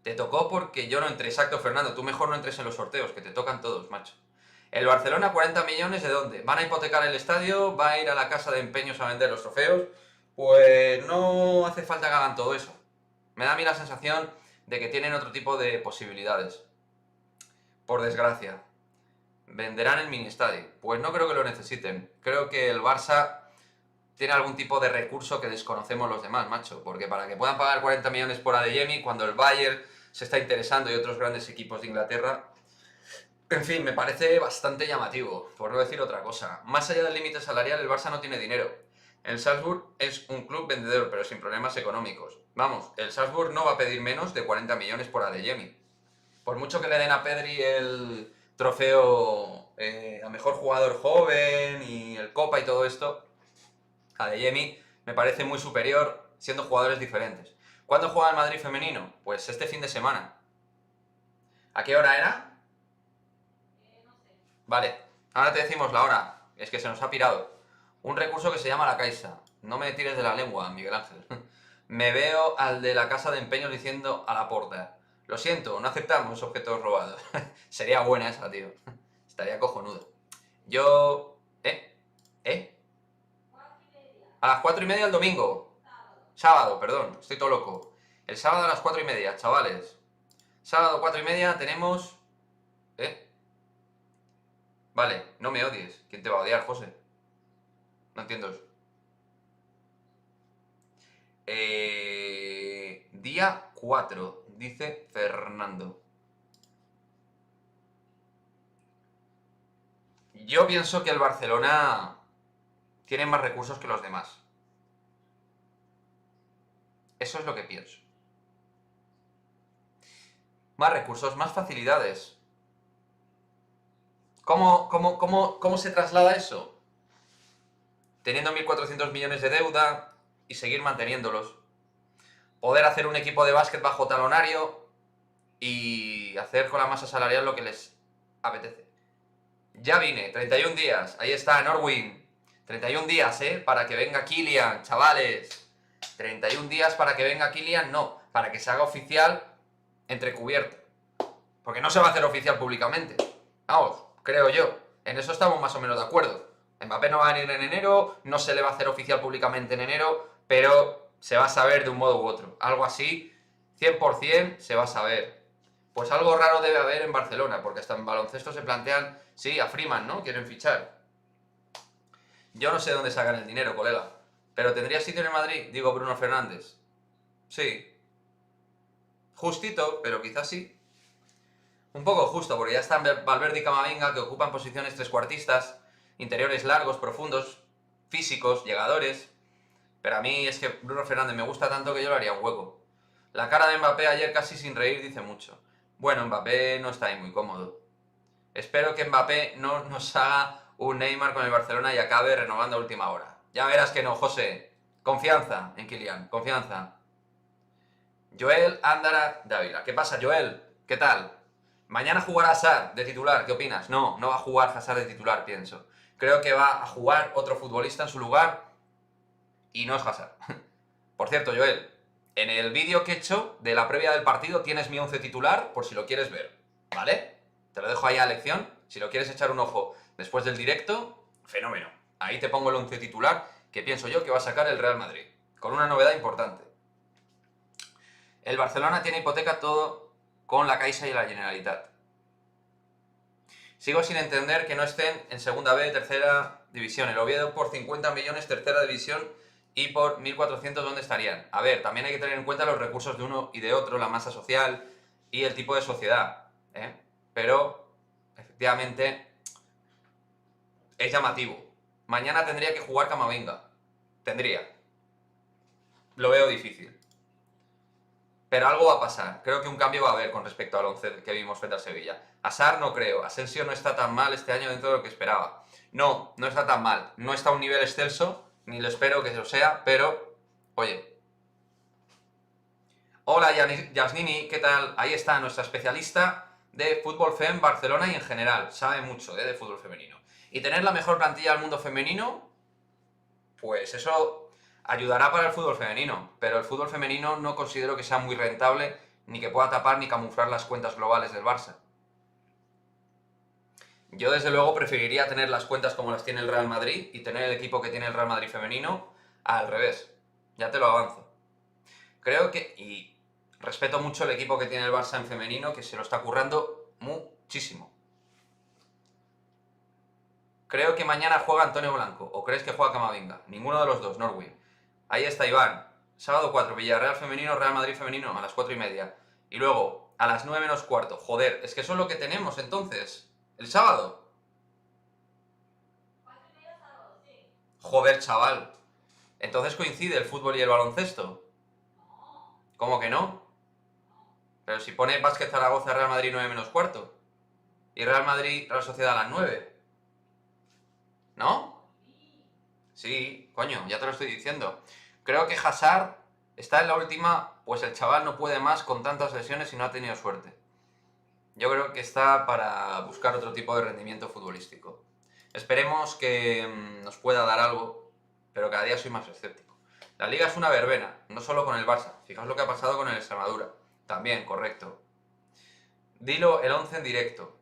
Te tocó porque yo no entré. Exacto, Fernando, tú mejor no entres en los sorteos, que te tocan todos, macho. El Barcelona, 40 millones, ¿de dónde? ¿Van a hipotecar el estadio? ¿Va a ir a la casa de empeños a vender los trofeos? Pues no hace falta que hagan todo eso. Me da a mí la sensación de que tienen otro tipo de posibilidades. Por desgracia. ¿Venderán el mini estadio? Pues no creo que lo necesiten. Creo que el Barça tiene algún tipo de recurso que desconocemos los demás, macho. Porque para que puedan pagar 40 millones por Adeyemi, cuando el Bayern se está interesando y otros grandes equipos de Inglaterra... En fin, me parece bastante llamativo, por no decir otra cosa. Más allá del límite salarial, el Barça no tiene dinero. El Salzburg es un club vendedor, pero sin problemas económicos. Vamos, el Salzburg no va a pedir menos de 40 millones por Adeyemi. Por mucho que le den a Pedri el trofeo a mejor jugador joven y el Copa y todo esto, Adeyemi me parece muy superior, siendo jugadores diferentes. ¿Cuándo juega el Madrid femenino? Pues este fin de semana. ¿A qué hora era? No sé. Vale, ahora te decimos la hora. Es que se nos ha pirado. Un recurso que se llama la Caixa. No me tires de la lengua, Miguel Ángel. Me veo al de la casa de empeños diciendo a la porta: lo siento, no aceptamos objetos robados. Sería buena esa, tío. Estaría cojonudo. Yo... 4:30. A las 4:30 el domingo. Sábado. Sábado, perdón, estoy todo loco. El sábado a las 4:30, chavales. Sábado 4:30 tenemos... Vale, no me odies. ¿Quién te va a odiar, José? No entiendo eso. Día 4, dice Fernando. Yo pienso que el Barcelona tiene más recursos que los demás. Eso es lo que pienso. Más recursos, más facilidades. ¿Cómo se traslada eso? Teniendo 1.400 millones de deuda y seguir manteniéndolos. Poder hacer un equipo de básquet bajo talonario y hacer con la masa salarial lo que les apetece. Ya vine, 31 días, ahí está, Norwin. 31 días, para que venga Kylian, chavales. 31 días para que venga Kylian, no, para que se haga oficial entrecubierto. Porque no se va a hacer oficial públicamente. Vamos, creo yo. En eso estamos más o menos de acuerdo. Mbappé no va a venir en enero, no se le va a hacer oficial públicamente en enero, pero se va a saber de un modo u otro. Algo así, 100% se va a saber. Pues algo raro debe haber en Barcelona, porque hasta en baloncesto se plantean, sí, a Freeman, ¿no? Quieren fichar. Yo no sé dónde sacan el dinero, colega. ¿Pero tendría sitio en el Madrid? Digo, Bruno Fernández. Sí. Justito, pero quizás sí. Un poco justo, porque ya están Valverde y Camavinga, que ocupan posiciones trescuartistas, interiores largos, profundos, físicos, llegadores. Pero a mí es que Bruno Fernández me gusta tanto que yo le haría un hueco. La cara de Mbappé ayer casi sin reír dice mucho. Bueno, Mbappé no está ahí muy cómodo. Espero que Mbappé no nos haga un Neymar con el Barcelona y acabe renovando a última hora. Ya verás que no, José. Confianza en Kylian, confianza. Joel Ándara Dávila. ¿Qué pasa, Joel? ¿Qué tal? Mañana jugará Hazard de titular, ¿qué opinas? No, no va a jugar Hazard de titular, pienso. Creo que va a jugar otro futbolista en su lugar y no es Hazard. Por cierto, Joel, en el vídeo que he hecho de la previa del partido tienes mi 11 titular por si lo quieres ver, ¿vale? Te lo dejo ahí a lección. Si lo quieres echar un ojo después del directo, fenómeno. Ahí te pongo el 11 titular que pienso yo que va a sacar el Real Madrid, con una novedad importante. El Barcelona tiene hipoteca todo con la Caixa y la Generalitat. Sigo sin entender que no estén en segunda B, tercera división. El Oviedo por 50 millones, tercera división, y por 1.400, ¿dónde estarían? A ver, también hay que tener en cuenta los recursos de uno y de otro, la masa social y el tipo de sociedad, Pero, efectivamente, es llamativo. Mañana tendría que jugar Camavinga. Tendría. Lo veo difícil. Pero algo va a pasar. Creo que un cambio va a haber con respecto al 11 que vimos frente a Sevilla. Hazard no creo. Asensio no está tan mal este año dentro de lo que esperaba. No, no está tan mal. No está a un nivel excelso, ni lo espero que lo sea, pero, oye. Hola, Yasnini, ¿qué tal? Ahí está nuestra especialista de fútbol fem, Barcelona y en general. Sabe mucho de fútbol femenino. Y tener la mejor plantilla del mundo femenino, pues eso ayudará para el fútbol femenino, pero el fútbol femenino no considero que sea muy rentable, ni que pueda tapar ni camuflar las cuentas globales del Barça. Yo desde luego preferiría tener las cuentas como las tiene el Real Madrid y tener el equipo que tiene el Real Madrid femenino al revés. Ya te lo avanzo. Creo que, y respeto mucho el equipo que tiene el Barça en femenino, que se lo está currando muchísimo. Creo que mañana juega Antonio Blanco, o crees que juega Camavinga. Ninguno de los dos, Norwin. Ahí está Iván. Sábado 4, Villarreal femenino, Real Madrid femenino, a las 4:30. Y luego, a las 9 menos cuarto. Joder, es que eso es lo que tenemos entonces. El sábado. 4:30 sábado, sí. Joder, chaval. Entonces coincide el fútbol y el baloncesto. No, ¿Cómo que no? Pero si pone Básquet Zaragoza, Real Madrid 9 menos cuarto. Y Real Madrid, Real Sociedad a las 9. ¿No? sí. Sí, coño, ya te lo estoy diciendo. Creo que Hazard está en la última, pues el chaval no puede más con tantas lesiones y no ha tenido suerte. Yo creo que está para buscar otro tipo de rendimiento futbolístico. Esperemos que nos pueda dar algo, pero cada día soy más escéptico. La Liga es una verbena, no solo con el Barça. Fijaos lo que ha pasado con el Extremadura. También, correcto. Dilo el 11 en directo.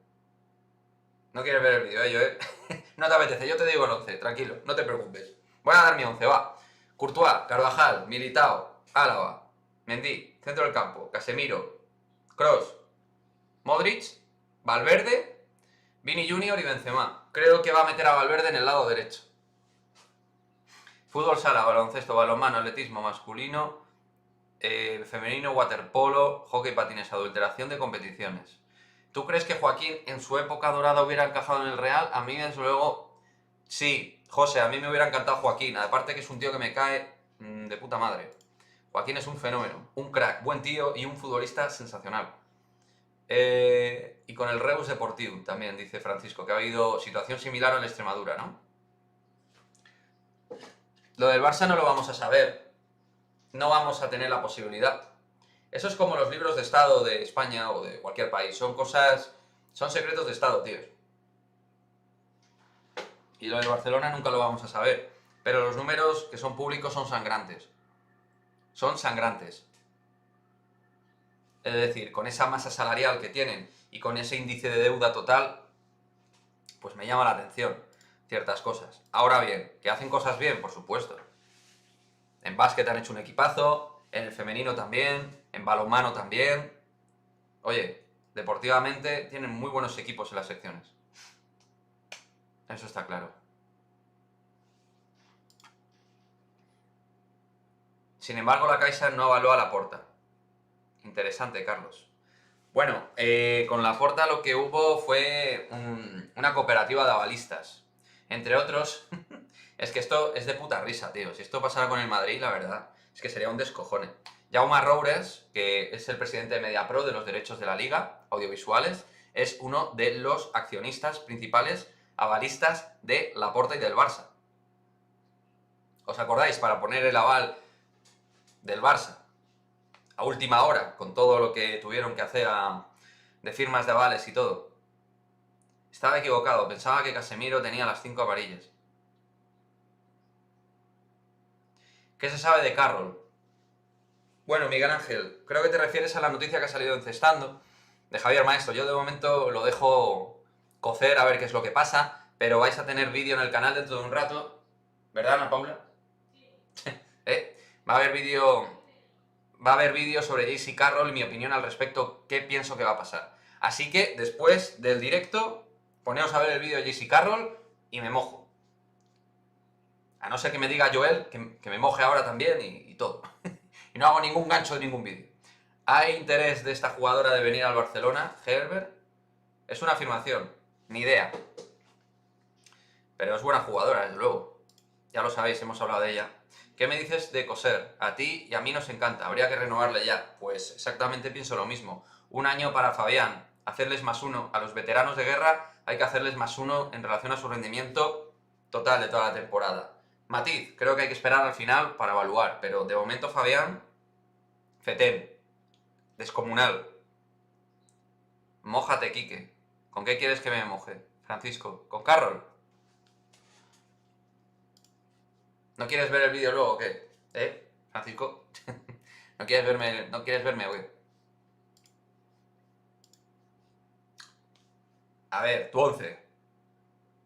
No quieres ver el vídeo, Joel. No te apetece, yo te digo el 11, tranquilo, no te preocupes. Voy a dar mi 11, va. Courtois, Carvajal, Militao, Álava, Mendy, centro del campo, Casemiro, Kroos, Modric, Valverde, Vini Junior y Benzema. Creo que va a meter a Valverde en el lado derecho. Fútbol sala, baloncesto, balonmano, atletismo masculino, femenino, waterpolo, hockey, patines, adulteración de competiciones. ¿Tú crees que Joaquín en su época dorada hubiera encajado en el Real? A mí, desde luego, sí. José, a mí me hubiera encantado Joaquín. Aparte que es un tío que me cae de puta madre. Joaquín es un fenómeno, un crack, buen tío y un futbolista sensacional. Y con el Reus Deportivo también, dice Francisco, que ha habido situación similar a la Extremadura, ¿no? Lo del Barça no lo vamos a saber. No vamos a tener la posibilidad. Eso es como los libros de Estado de España o de cualquier país. Son cosas... Son secretos de Estado, tíos. Y lo del Barcelona nunca lo vamos a saber. Pero los números que son públicos son sangrantes. Son sangrantes. Es decir, con esa masa salarial que tienen y con ese índice de deuda total, pues me llama la atención ciertas cosas. Ahora bien, ¿que hacen cosas bien? Por supuesto. En básquet han hecho un equipazo, en el femenino también, en balonmano también. Oye, deportivamente tienen muy buenos equipos en las secciones. Eso está claro. Sin embargo, la Caixa no avaló a Laporta. Interesante, Carlos. Bueno, con Laporta lo que hubo fue una cooperativa de avalistas. Entre otros, es que esto es de puta risa, tío. Si esto pasara con el Madrid, la verdad, es que sería un descojone. Jaume Roures, que es el presidente de MediaPro de los derechos de la Liga, audiovisuales, es uno de los accionistas principales avalistas de Laporta y del Barça. ¿Os acordáis? Para poner el aval del Barça a última hora, con todo lo que tuvieron que hacer de firmas de avales y todo. Estaba equivocado, pensaba que Casemiro tenía las 5 amarillas. ¿Qué se sabe de Carroll? Bueno, Miguel Ángel, creo que te refieres a la noticia que ha salido en Cestando, de Javier Maestro. Yo de momento lo dejo cocer a ver qué es lo que pasa, pero vais a tener vídeo en el canal dentro de un rato, ¿verdad, Ana Paula? Sí. Va a haber vídeo sobre JC Carroll y mi opinión al respecto, qué pienso que va a pasar. Así que después del directo, poneos a ver el vídeo de JC Carroll y me mojo. A no ser que me diga Joel que me moje ahora también y todo. Y no hago ningún gancho de ningún vídeo. ¿Hay interés de esta jugadora de venir al Barcelona, Herbert? Es una afirmación, ni idea. Pero es buena jugadora, desde luego. Ya lo sabéis, hemos hablado de ella. ¿Qué me dices de Coser? A ti y a mí nos encanta, habría que renovarle ya. Pues exactamente pienso lo mismo. Un año para Fabián, hacerles +1. A los veteranos de guerra hay que hacerles +1 en relación a su rendimiento total de toda la temporada. Matiz, creo que hay que esperar al final para evaluar, pero de momento Fabián, Fetén, descomunal. Mójate, Quique. ¿Con qué quieres que me moje? Francisco, ¿con Carroll? ¿No quieres ver el vídeo luego o qué? Francisco? ¿No quieres verme o qué? A ver, tu 11.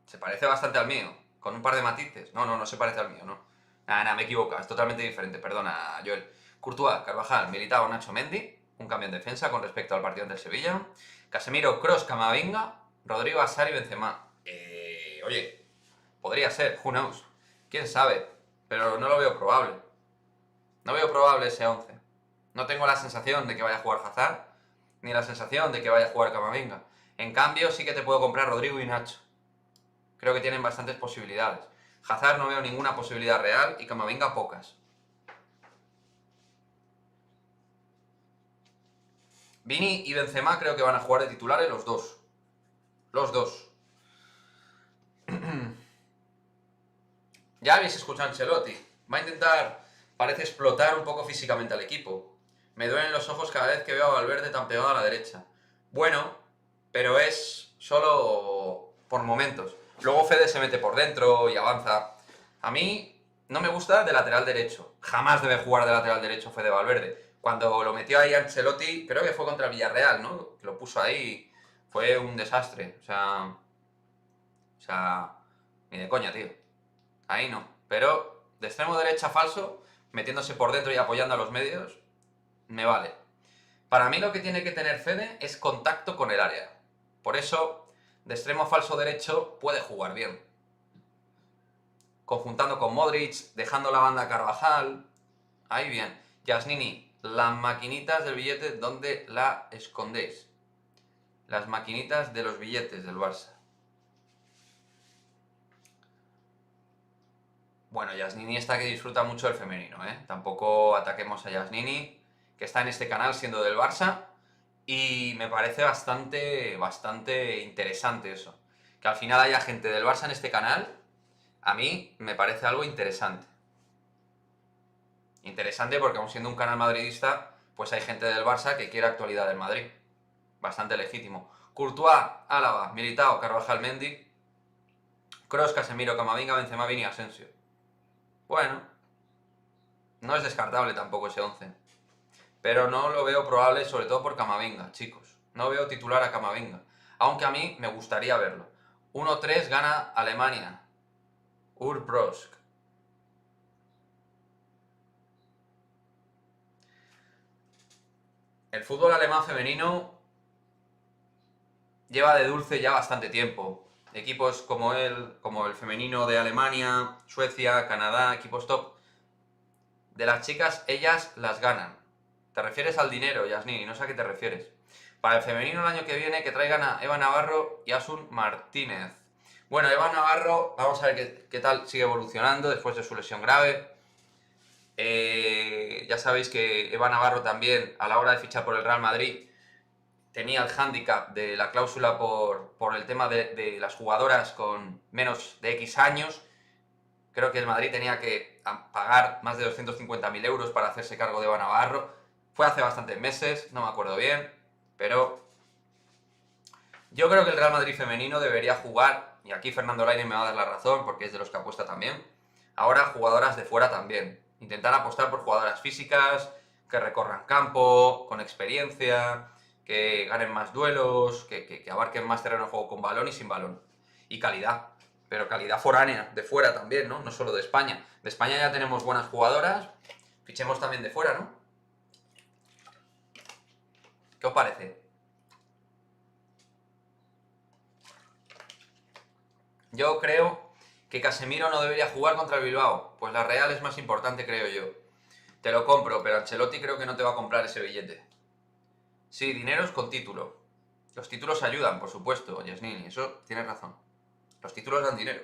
Se parece bastante al mío, con un par de matices. No se parece al mío, no. Nada, me he equivocado, es totalmente diferente, perdona, Joel. Courtois, Carvajal, Militao, Nacho, Mendy, un cambio en defensa con respecto al partido ante el Sevilla. Casemiro, Kroos, Camavinga, Rodrigo, Asari, Benzema. Oye, podría ser, who knows. ¿Quién sabe? Pero no lo veo probable. No veo probable ese 11. No tengo la sensación de que vaya a jugar Hazard, ni la sensación de que vaya a jugar Camavinga. En cambio, sí que te puedo comprar Rodrigo y Nacho. Creo que tienen bastantes posibilidades. Hazard no veo ninguna posibilidad real y Camavinga pocas. Vini y Benzema creo que van a jugar de titulares los dos. Los dos. Ya habéis escuchado a Ancelotti. Va a intentar, parece explotar un poco físicamente al equipo. Me duelen los ojos cada vez que veo a Valverde tan pegado a la derecha. Bueno, pero es solo por momentos. Luego Fede se mete por dentro y avanza. A mí no me gusta de lateral derecho. Jamás debe jugar de lateral derecho Fede Valverde. Cuando lo metió ahí Ancelotti, creo que fue contra el Villarreal, ¿no? Que lo puso ahí. Fue un desastre. O sea, ni de coña, tío. Ahí no. Pero De extremo derecha falso, metiéndose por dentro y apoyando a los medios, me vale. Para mí lo que tiene que tener Fede es contacto con el área. Por eso, de extremo falso derecho puede jugar bien. Conjuntando con Modric, dejando la banda a Carvajal. Ahí bien. Yasnini, las maquinitas del billete, ¿dónde la escondéis? Las maquinitas de los billetes del Barça. Bueno, Yasnini está que disfruta mucho del femenino, ¿eh? Tampoco ataquemos a Yasnini, que está en este canal siendo del Barça, y me parece bastante interesante eso. Que al final haya gente del Barça en este canal, a mí me parece algo interesante. Interesante porque aun siendo un canal madridista, pues hay gente del Barça que quiere actualidad del Madrid. Bastante legítimo. Courtois, Álava, Militao, Carvajal, Mendy, Kroos, Casemiro, Camavinga, Benzema, Vini, Asensio. Bueno, no es descartable tampoco ese 11. Pero no lo veo probable, sobre todo por Camavinga, chicos. No veo titular a Camavinga. Aunque a mí me gustaría verlo. 1-3 gana Alemania. Urbrosk. El fútbol alemán femenino lleva de dulce ya bastante tiempo. Equipos como el femenino de Alemania, Suecia, Canadá, equipos top. De las chicas, ellas las ganan. ¿Te refieres al dinero, Yasnini? No sé a qué te refieres. Para el femenino el año que viene, que traigan a Eva Navarro y Asun Martínez. Bueno, Eva Navarro, vamos a ver qué tal sigue evolucionando después de su lesión grave. Ya sabéis que Eva Navarro también, a la hora de fichar por el Real Madrid, tenía el hándicap de la cláusula por el tema de las jugadoras con menos de X años. Creo que el Madrid tenía que pagar más de 250.000 euros para hacerse cargo de Eva Navarro. Fue hace bastantes meses, no me acuerdo bien, pero yo creo que el Real Madrid femenino debería jugar, y aquí Fernando Lainez me va a dar la razón porque es de los que apuesta también, ahora jugadoras de fuera también. Intentar apostar por jugadoras físicas, que recorran campo, con experiencia, que ganen más duelos, que abarquen más terreno de juego con balón y sin balón. Y calidad, pero calidad foránea, de fuera también, ¿no? No solo de España. De España ya tenemos buenas jugadoras, fichemos también de fuera, ¿no? ¿Qué os parece? Yo creo que Casemiro no debería jugar contra el Bilbao, pues la Real es más importante, creo yo. Te lo compro, pero Ancelotti creo que no te va a comprar ese billete. Sí, dineros con título. Los títulos ayudan, por supuesto, Yasnini, eso tienes razón. Los títulos dan dinero.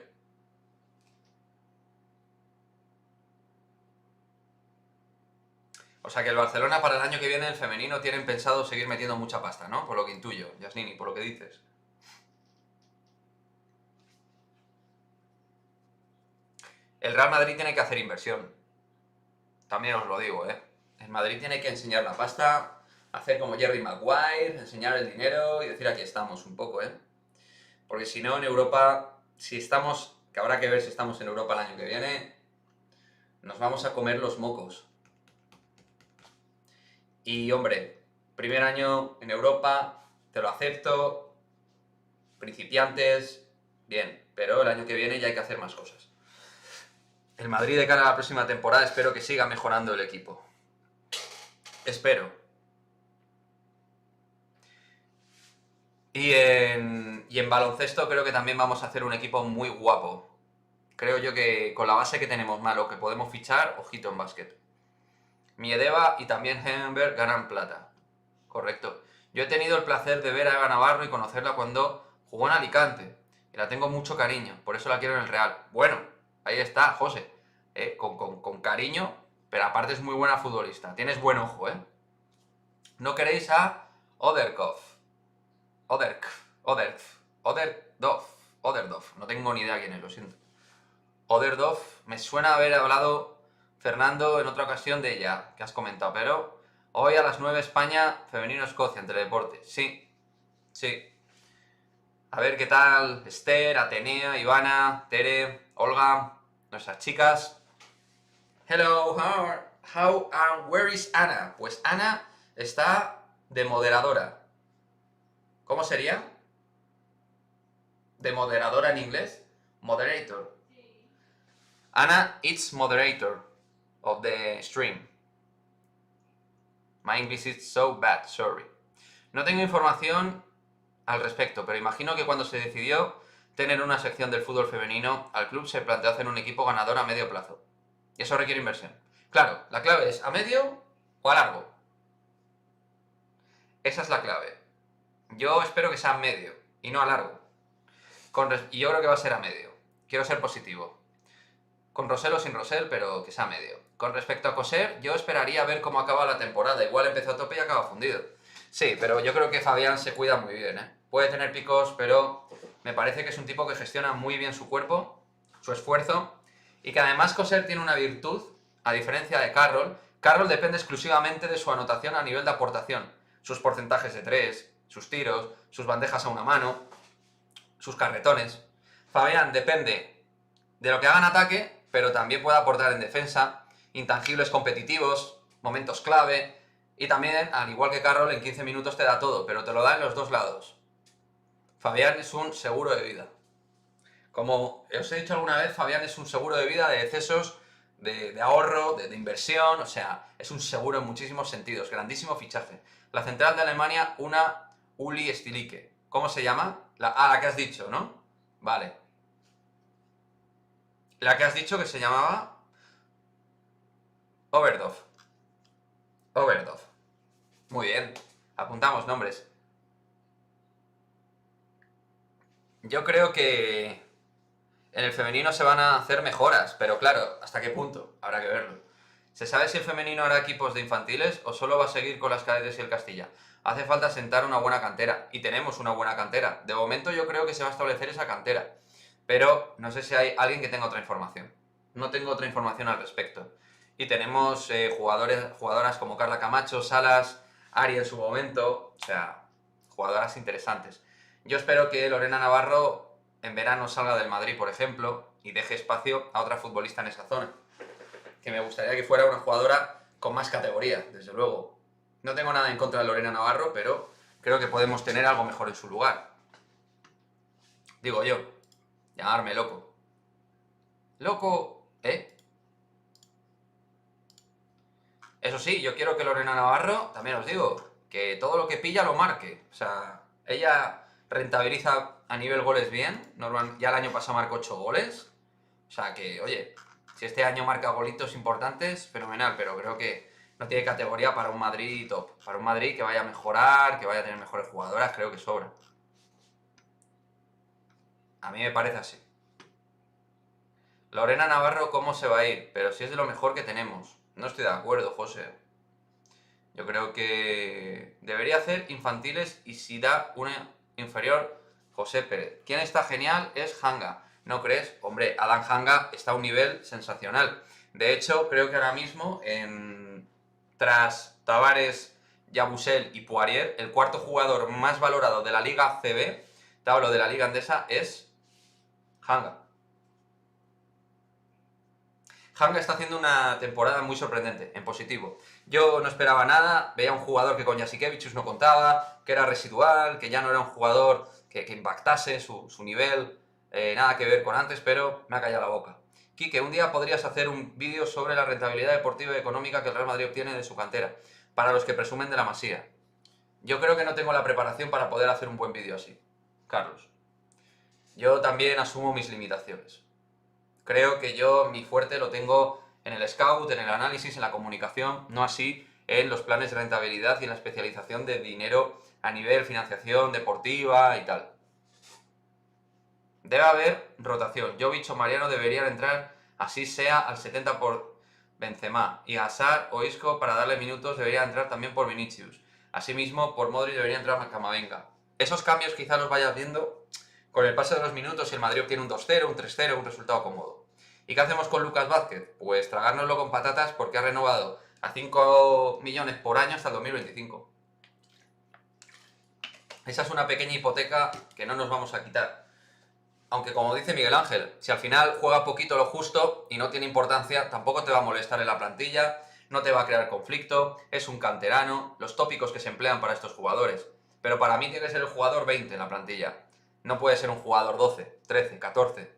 O sea que el Barcelona para el año que viene, el femenino, tienen pensado seguir metiendo mucha pasta, ¿no? Por lo que intuyo, Yasnini, por lo que dices. El Real Madrid tiene que hacer inversión. También os lo digo, ¿eh? El Madrid tiene que enseñar la pasta, hacer como Jerry Maguire, enseñar el dinero y decir aquí estamos un poco, ¿eh? Porque si no, en Europa, si estamos, que habrá que ver si estamos en Europa el año que viene, nos vamos a comer los mocos. Y hombre, primer año en Europa, te lo acepto, principiantes, bien, pero el año que viene ya hay que hacer más cosas. El Madrid de cara a la próxima temporada espero que siga mejorando el equipo. Espero. Y en baloncesto creo que también vamos a hacer un equipo muy guapo. Creo yo que con la base que tenemos malo, que podemos fichar, ojito en básquet. Miedeva y también Henberg ganan plata. Correcto. Yo he tenido el placer de ver a Eva Navarro y conocerla cuando jugó en Alicante. Y la tengo mucho cariño, por eso la quiero en el Real. Bueno, ahí está, José. Con cariño, pero aparte es muy buena futbolista. Tienes buen ojo, ¿eh? No queréis a Oderdov. No tengo ni idea quién es, lo siento. Oderdov, me suena haber hablado, Fernando, en otra ocasión de ella, que has comentado, pero hoy a las 9 España, femenino Escocia, en Teledeporte. Sí, sí. A ver qué tal Esther, Atenea, Ivana, Tere, Olga, nuestras chicas. Hello, how and where is Ana? Pues Ana está de moderadora. ¿Cómo sería? ¿De moderadora en inglés? Moderator. Anna, it's moderator of the stream. My English is so bad, sorry. No tengo información al respecto, pero imagino que cuando se decidió tener una sección del fútbol femenino, al club se planteó hacer un equipo ganador a medio plazo. Y eso requiere inversión. Claro, la clave es ¿a medio o a largo? Esa es la clave. Yo espero que sea a medio y no a largo. Y yo creo que va a ser a medio. Quiero ser positivo. Con Rosell o sin Rosell, pero que sea a medio. Con respecto a Coser, yo esperaría ver cómo acaba la temporada. Igual empezó a tope y acaba fundido. Sí, pero yo creo que Fabián se cuida muy bien, ¿eh? Puede tener picos, pero me parece que es un tipo que gestiona muy bien su cuerpo, su esfuerzo, y que además Coser tiene una virtud, a diferencia de Carroll. Carroll depende exclusivamente de su anotación a nivel de aportación. Sus porcentajes de 3, sus tiros, sus bandejas a una mano, sus carretones. Fabián depende de lo que haga en ataque, pero también puede aportar en defensa, intangibles competitivos, momentos clave, y también, al igual que Carroll, en 15 minutos te da todo, pero te lo da en los dos lados. Fabián es un seguro de vida. Como os he dicho alguna vez, Fabián es un seguro de vida de excesos, de ahorro, de inversión, o sea, es un seguro en muchísimos sentidos. Grandísimo fichaje. La central de Alemania, una Uli Stilike. ¿Cómo se llama? La que has dicho, ¿no? Vale. La que has dicho que se llamaba Oberdorf. Oberdorf. Muy bien. Apuntamos nombres. Yo creo que en el femenino se van a hacer mejoras, pero claro, ¿hasta qué punto? Habrá que verlo. ¿Se sabe si el femenino hará equipos de infantiles o solo va a seguir con las cadetes y el Castilla? Hace falta sentar una buena cantera, y tenemos una buena cantera. De momento yo creo que se va a establecer esa cantera, pero no sé si hay alguien que tenga otra información. No tengo otra información al respecto. Y tenemos jugadoras como Carla Camacho, Salas, Ari en su momento, o sea, jugadoras interesantes. Yo espero que Lorena Navarro en verano salga del Madrid, por ejemplo, y deje espacio a otra futbolista en esa zona. Que me gustaría que fuera una jugadora con más categoría, desde luego. No tengo nada en contra de Lorena Navarro, pero creo que podemos tener algo mejor en su lugar. Digo yo, llamarme loco. Loco, ¿eh? Eso sí, yo quiero que Lorena Navarro, también os digo, que todo lo que pilla lo marque. O sea, ella rentabiliza a nivel goles bien. Ya el año pasado marcó 8 goles. O sea que, oye, si este año marca golitos importantes, fenomenal, pero creo que no tiene categoría para un Madrid top. Para un Madrid que vaya a mejorar, que vaya a tener mejores jugadoras, creo que sobra. A mí me parece así. Lorena Navarro, ¿cómo se va a ir? Pero si es de lo mejor que tenemos. No estoy de acuerdo, José. Yo creo que debería hacer infantiles y si da una inferior, José Pérez. ¿Quién está genial? Es Hanga. ¿No crees? Hombre, Adam Hanga está a un nivel sensacional. De hecho, creo que ahora mismo, tras Tavares, Yabusel y Poirier, el cuarto jugador más valorado de la Liga CB, te hablo de la Liga Andesa, es Hanga. Hanga está haciendo una temporada muy sorprendente, en positivo. Yo no esperaba nada, veía un jugador que con Jasikevičius no contaba, que era residual, que ya no era un jugador que impactase su nivel, nada que ver con antes, pero me ha callado la boca. Quique, un día podrías hacer un vídeo sobre la rentabilidad deportiva y económica que el Real Madrid obtiene de su cantera, para los que presumen de la Masía. Yo creo que no tengo la preparación para poder hacer un buen vídeo así, Carlos. Yo también asumo mis limitaciones. Creo que yo mi fuerte lo tengo en el scout, en el análisis, en la comunicación, no así en los planes de rentabilidad y en la especialización de dinero a nivel financiación deportiva y tal. Debe haber rotación. Jovic o Mariano deberían entrar, así sea al 70 por Benzema. Y Hazard o Isco para darle minutos debería entrar también por Vinicius. Asimismo, por Modric debería entrar Camavinga. Esos cambios quizá los vayas viendo con el paso de los minutos y el Madrid obtiene un 2-0, un 3-0, un resultado cómodo. ¿Y qué hacemos con Lucas Vázquez? Pues tragárnoslo con patatas porque ha renovado a 5 millones por año hasta el 2025. Esa es una pequeña hipoteca que no nos vamos a quitar. Aunque como dice Miguel Ángel, si al final juega poquito lo justo y no tiene importancia, tampoco te va a molestar en la plantilla, no te va a crear conflicto, es un canterano, los tópicos que se emplean para estos jugadores. Pero para mí tiene que ser el jugador 20 en la plantilla. No puede ser un jugador 12, 13, 14.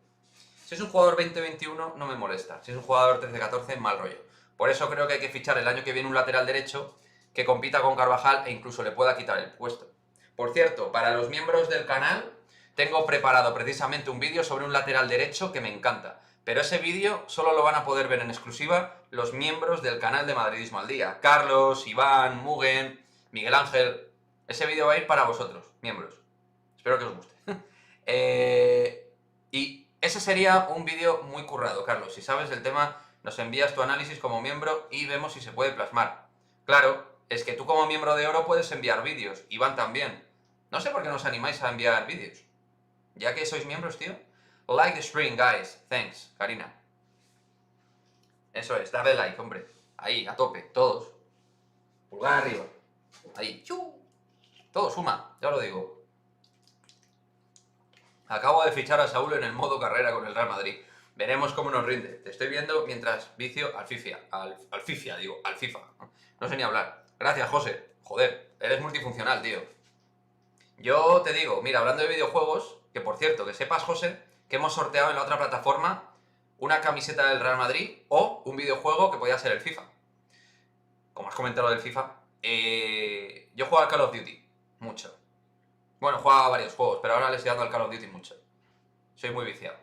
Si es un jugador 20-21 no me molesta, si es un jugador 13-14 mal rollo. Por eso creo que hay que fichar el año que viene un lateral derecho que compita con Carvajal e incluso le pueda quitar el puesto. Por cierto, para los miembros del canal tengo preparado precisamente un vídeo sobre un lateral derecho que me encanta. Pero ese vídeo solo lo van a poder ver en exclusiva los miembros del canal de Madridismo al Día. Carlos, Iván, Mugen, Miguel Ángel. Ese vídeo va a ir para vosotros, miembros. Espero que os guste. Y ese sería un vídeo muy currado, Carlos. Si sabes del tema, nos envías tu análisis como miembro y vemos si se puede plasmar. Claro, es que tú como miembro de oro puedes enviar vídeos. Iván también. No sé por qué no os animáis a enviar vídeos. Ya que sois miembros, tío. Like the stream, guys. Thanks, Karina. Eso es, darle like, hombre. Ahí, a tope, todos. Pulgar arriba. Ahí. ¡Chu! Todo suma, ya lo digo. Acabo de fichar a Saúl en el modo carrera con el Real Madrid. Veremos cómo nos rinde. Te estoy viendo mientras vicio al FIFA. Al FIFA. No sé ni hablar. Gracias, José. Joder, eres multifuncional, tío. Yo te digo, mira, hablando de videojuegos, que por cierto, que sepas, José, que hemos sorteado en la otra plataforma una camiseta del Real Madrid o un videojuego que podía ser el FIFA. Como has comentado lo del FIFA, yo juego al Call of Duty, mucho. Bueno, he jugado a varios juegos, pero ahora le estoy dando al Call of Duty mucho. Soy muy viciado.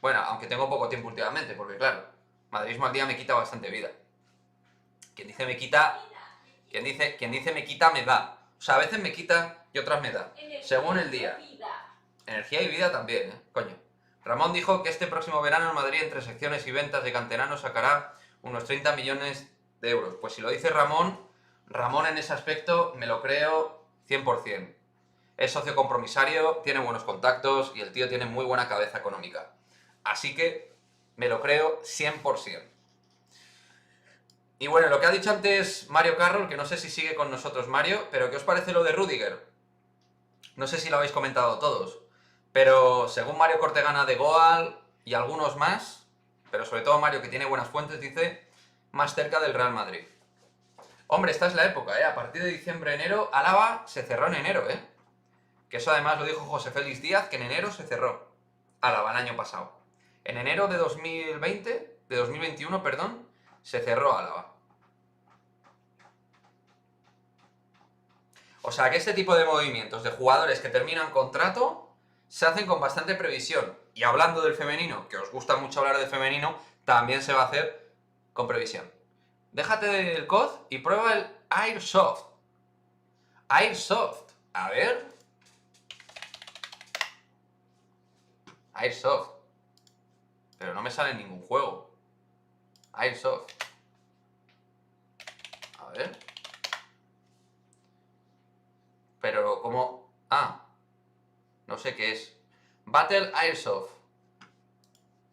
Bueno, aunque tengo poco tiempo últimamente, porque claro, Madridismo al Día me quita bastante vida. Quien dice me quita, quien dice me quita, me da. O sea, a veces me quita y otras me da. Según el día. Energía y vida también, coño. Ramón dijo que este próximo verano en Madrid, entre secciones y ventas de canteranos, sacará unos 30 millones de euros. Pues si lo dice Ramón, Ramón en ese aspecto me lo creo 100%. Es socio compromisario, tiene buenos contactos y el tío tiene muy buena cabeza económica. Así que me lo creo 100%. Y bueno, lo que ha dicho antes Mario Carroll, que no sé si sigue con nosotros Mario, pero ¿qué os parece lo de Rudiger? No sé si lo habéis comentado todos, pero según Mario Cortegana de Goal y algunos más, pero sobre todo Mario, que tiene buenas fuentes, dice más cerca del Real Madrid. Hombre, esta es la época, ¿eh? A partir de diciembre-enero, Álava se cerró en enero, ¿eh? Que eso además lo dijo José Félix Díaz, que en enero se cerró Álava el año pasado. En enero de 2021, perdón, se cerró Álava. O sea que este tipo de movimientos de jugadores que terminan contrato se hacen con bastante previsión. Y hablando del femenino, que os gusta mucho hablar de femenino, también se va a hacer con previsión. Déjate del COD y prueba el Airsoft. Airsoft. A ver. Airsoft. Pero no me sale en ningún juego. Airsoft. A ver. Pero, ¿cómo? Ah. No sé qué es. Battle Airsoft.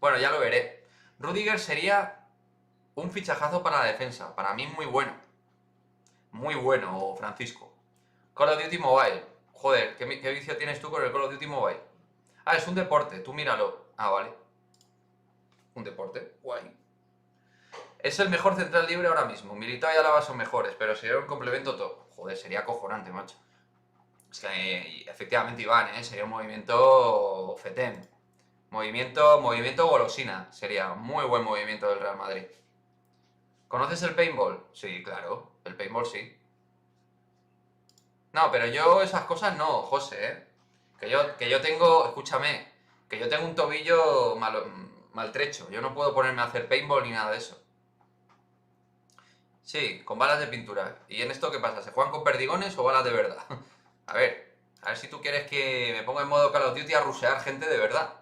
Bueno, ya lo veré. Rudiger sería un fichajazo para la defensa. Para mí muy bueno. Muy bueno, Francisco. Call of Duty Mobile. Joder, ¿qué vicio tienes tú con el Call of Duty Mobile? Ah, es un deporte, tú míralo. Ah, vale. Un deporte, guay. Es el mejor central libre ahora mismo. Militao y Álava son mejores, pero sería un complemento top. Joder, sería acojonante, macho. Es que efectivamente, Iván, sería un movimiento FETEM. Movimiento golosina. Sería un muy buen movimiento del Real Madrid. ¿Conoces el paintball? Sí, claro. El paintball sí. No, pero yo esas cosas no, José, ¿eh? Que yo tengo, escúchame, que yo tengo un tobillo maltrecho. Yo no puedo ponerme a hacer paintball ni nada de eso. Sí, con balas de pintura. ¿Y en esto qué pasa? ¿Se juegan con perdigones o balas de verdad? A ver si tú quieres que me ponga en modo Call of Duty a rushear gente de verdad.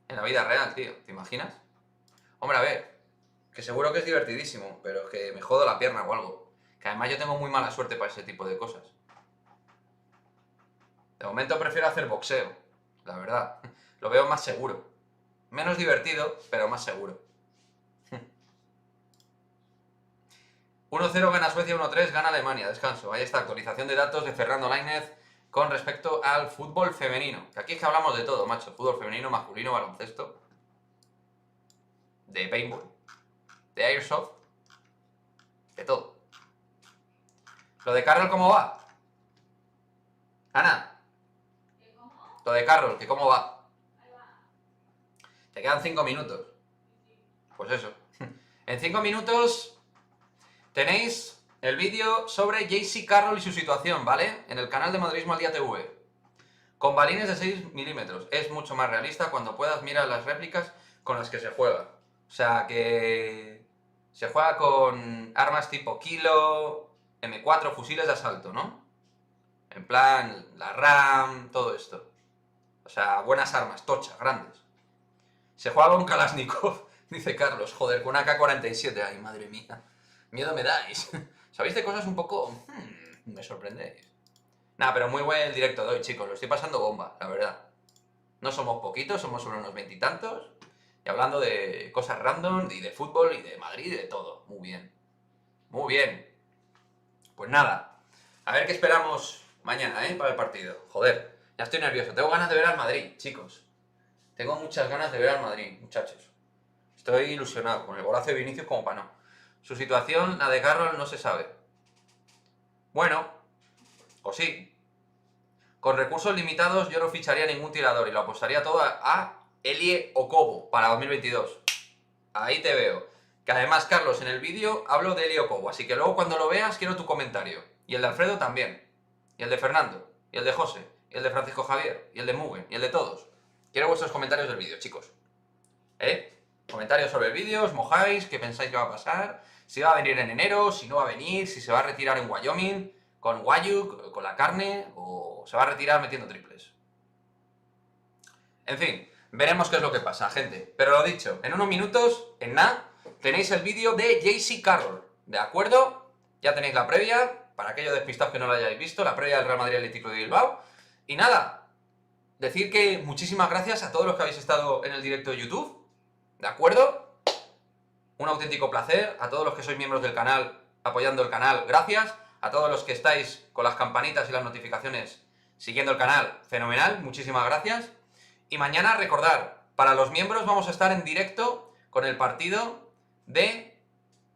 En la vida real, tío. ¿Te imaginas? Hombre, a ver, que seguro que es divertidísimo, pero es que me jodo la pierna o algo. Que además yo tengo muy mala suerte para ese tipo de cosas. De momento prefiero hacer boxeo, la verdad. Lo veo más seguro. Menos divertido, pero más seguro. 1-0 gana Suecia, 1-3 gana Alemania. Descanso. Ahí está, actualización de datos de Fernando Lainez con respecto al fútbol femenino. Que aquí es que hablamos de todo, macho. Fútbol femenino, masculino, baloncesto. De paintball. De airsoft. De todo. ¿Lo de Carroll cómo va? Ana. Lo de Carroll, ¿que cómo va? Te quedan 5 minutos. Pues eso. En 5 minutos tenéis el vídeo sobre JC Carroll y su situación, ¿vale? En el canal de Madridismo al Día TV. Con balines de 6 milímetros. Es mucho más realista. Cuando puedas, mira las réplicas con las que se juega. O sea que se juega con armas tipo Kilo, M4, fusiles de asalto, ¿no? En plan, la RAM, todo esto. O sea, buenas armas, tochas, grandes. Se juega con Kalashnikov, dice Carlos. Joder, con una K-47. Ay, madre mía. Miedo me dais. ¿Sabéis de cosas un poco...? Me sorprendéis. Nada, pero muy buen el directo de hoy, chicos. Lo estoy pasando bomba, la verdad. No somos poquitos, somos solo unos 20 y tantos. Y hablando de cosas random, y de fútbol, y de Madrid, y de todo. Muy bien. Muy bien. Pues nada. A ver qué esperamos mañana, para el partido. Joder, ya estoy nervioso. Tengo ganas de ver al Madrid, chicos. Tengo muchas ganas de ver al Madrid, muchachos. Estoy ilusionado con el golazo de Vinicius como para no. Su situación, la de Carroll, no se sabe. Bueno, o sí. Con recursos limitados yo no ficharía ningún tirador y lo apostaría todo a Elie Okobo para 2022. Ahí te veo. Que además, Carlos, en el vídeo hablo de Elie Okobo, así que luego cuando lo veas quiero tu comentario. Y el de Alfredo también. Y el de Fernando. Y el de José. Y el de Francisco Javier. Y el de Mugen. Y el de todos. Quiero vuestros comentarios del vídeo, chicos. Comentarios sobre el vídeo, os mojáis, qué pensáis que va a pasar, si va a venir en enero, si no va a venir, si se va a retirar en Wyoming, con Wayuk, con la carne, o se va a retirar metiendo triples. En fin, veremos qué es lo que pasa, gente. Pero lo dicho, en unos minutos, en nada, tenéis el vídeo de JC Carroll, ¿de acuerdo? Ya tenéis la previa, para aquellos despistados que no lo hayáis visto, la previa del Real Madrid Atlético de Bilbao. Y nada, decir que muchísimas gracias a todos los que habéis estado en el directo de YouTube, ¿de acuerdo? Un auténtico placer. A todos los que sois miembros del canal, apoyando el canal, gracias. A todos los que estáis con las campanitas y las notificaciones siguiendo el canal, fenomenal, muchísimas gracias. Y mañana, recordar, para los miembros vamos a estar en directo con el partido de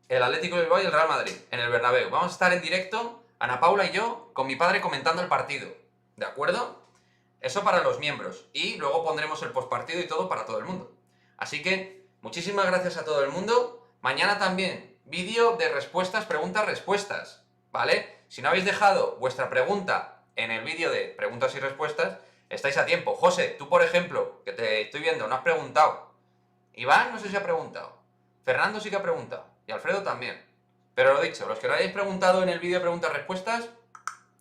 el Atlético de Bilbao y el Real Madrid, en el Bernabéu. Vamos a estar en directo, Ana Paula y yo, con mi padre comentando el partido, ¿de acuerdo? Eso para los miembros. Y luego pondremos el postpartido y todo para todo el mundo. Así que, muchísimas gracias a todo el mundo. Mañana también, vídeo de respuestas, preguntas, respuestas, ¿vale? Si no habéis dejado vuestra pregunta en el vídeo de preguntas y respuestas, estáis a tiempo. José, tú por ejemplo, que te estoy viendo, no has preguntado. Iván no sé si ha preguntado. Fernando sí que ha preguntado. Y Alfredo también. Pero lo dicho, los que no hayáis preguntado en el vídeo de preguntas-respuestas,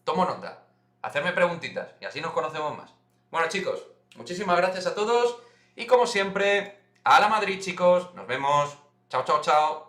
tomo nota. Hacerme preguntitas y así nos conocemos más. Bueno, chicos, muchísimas gracias a todos. Y como siempre, a la Madrid, chicos. Nos vemos. Chao, chao, chao.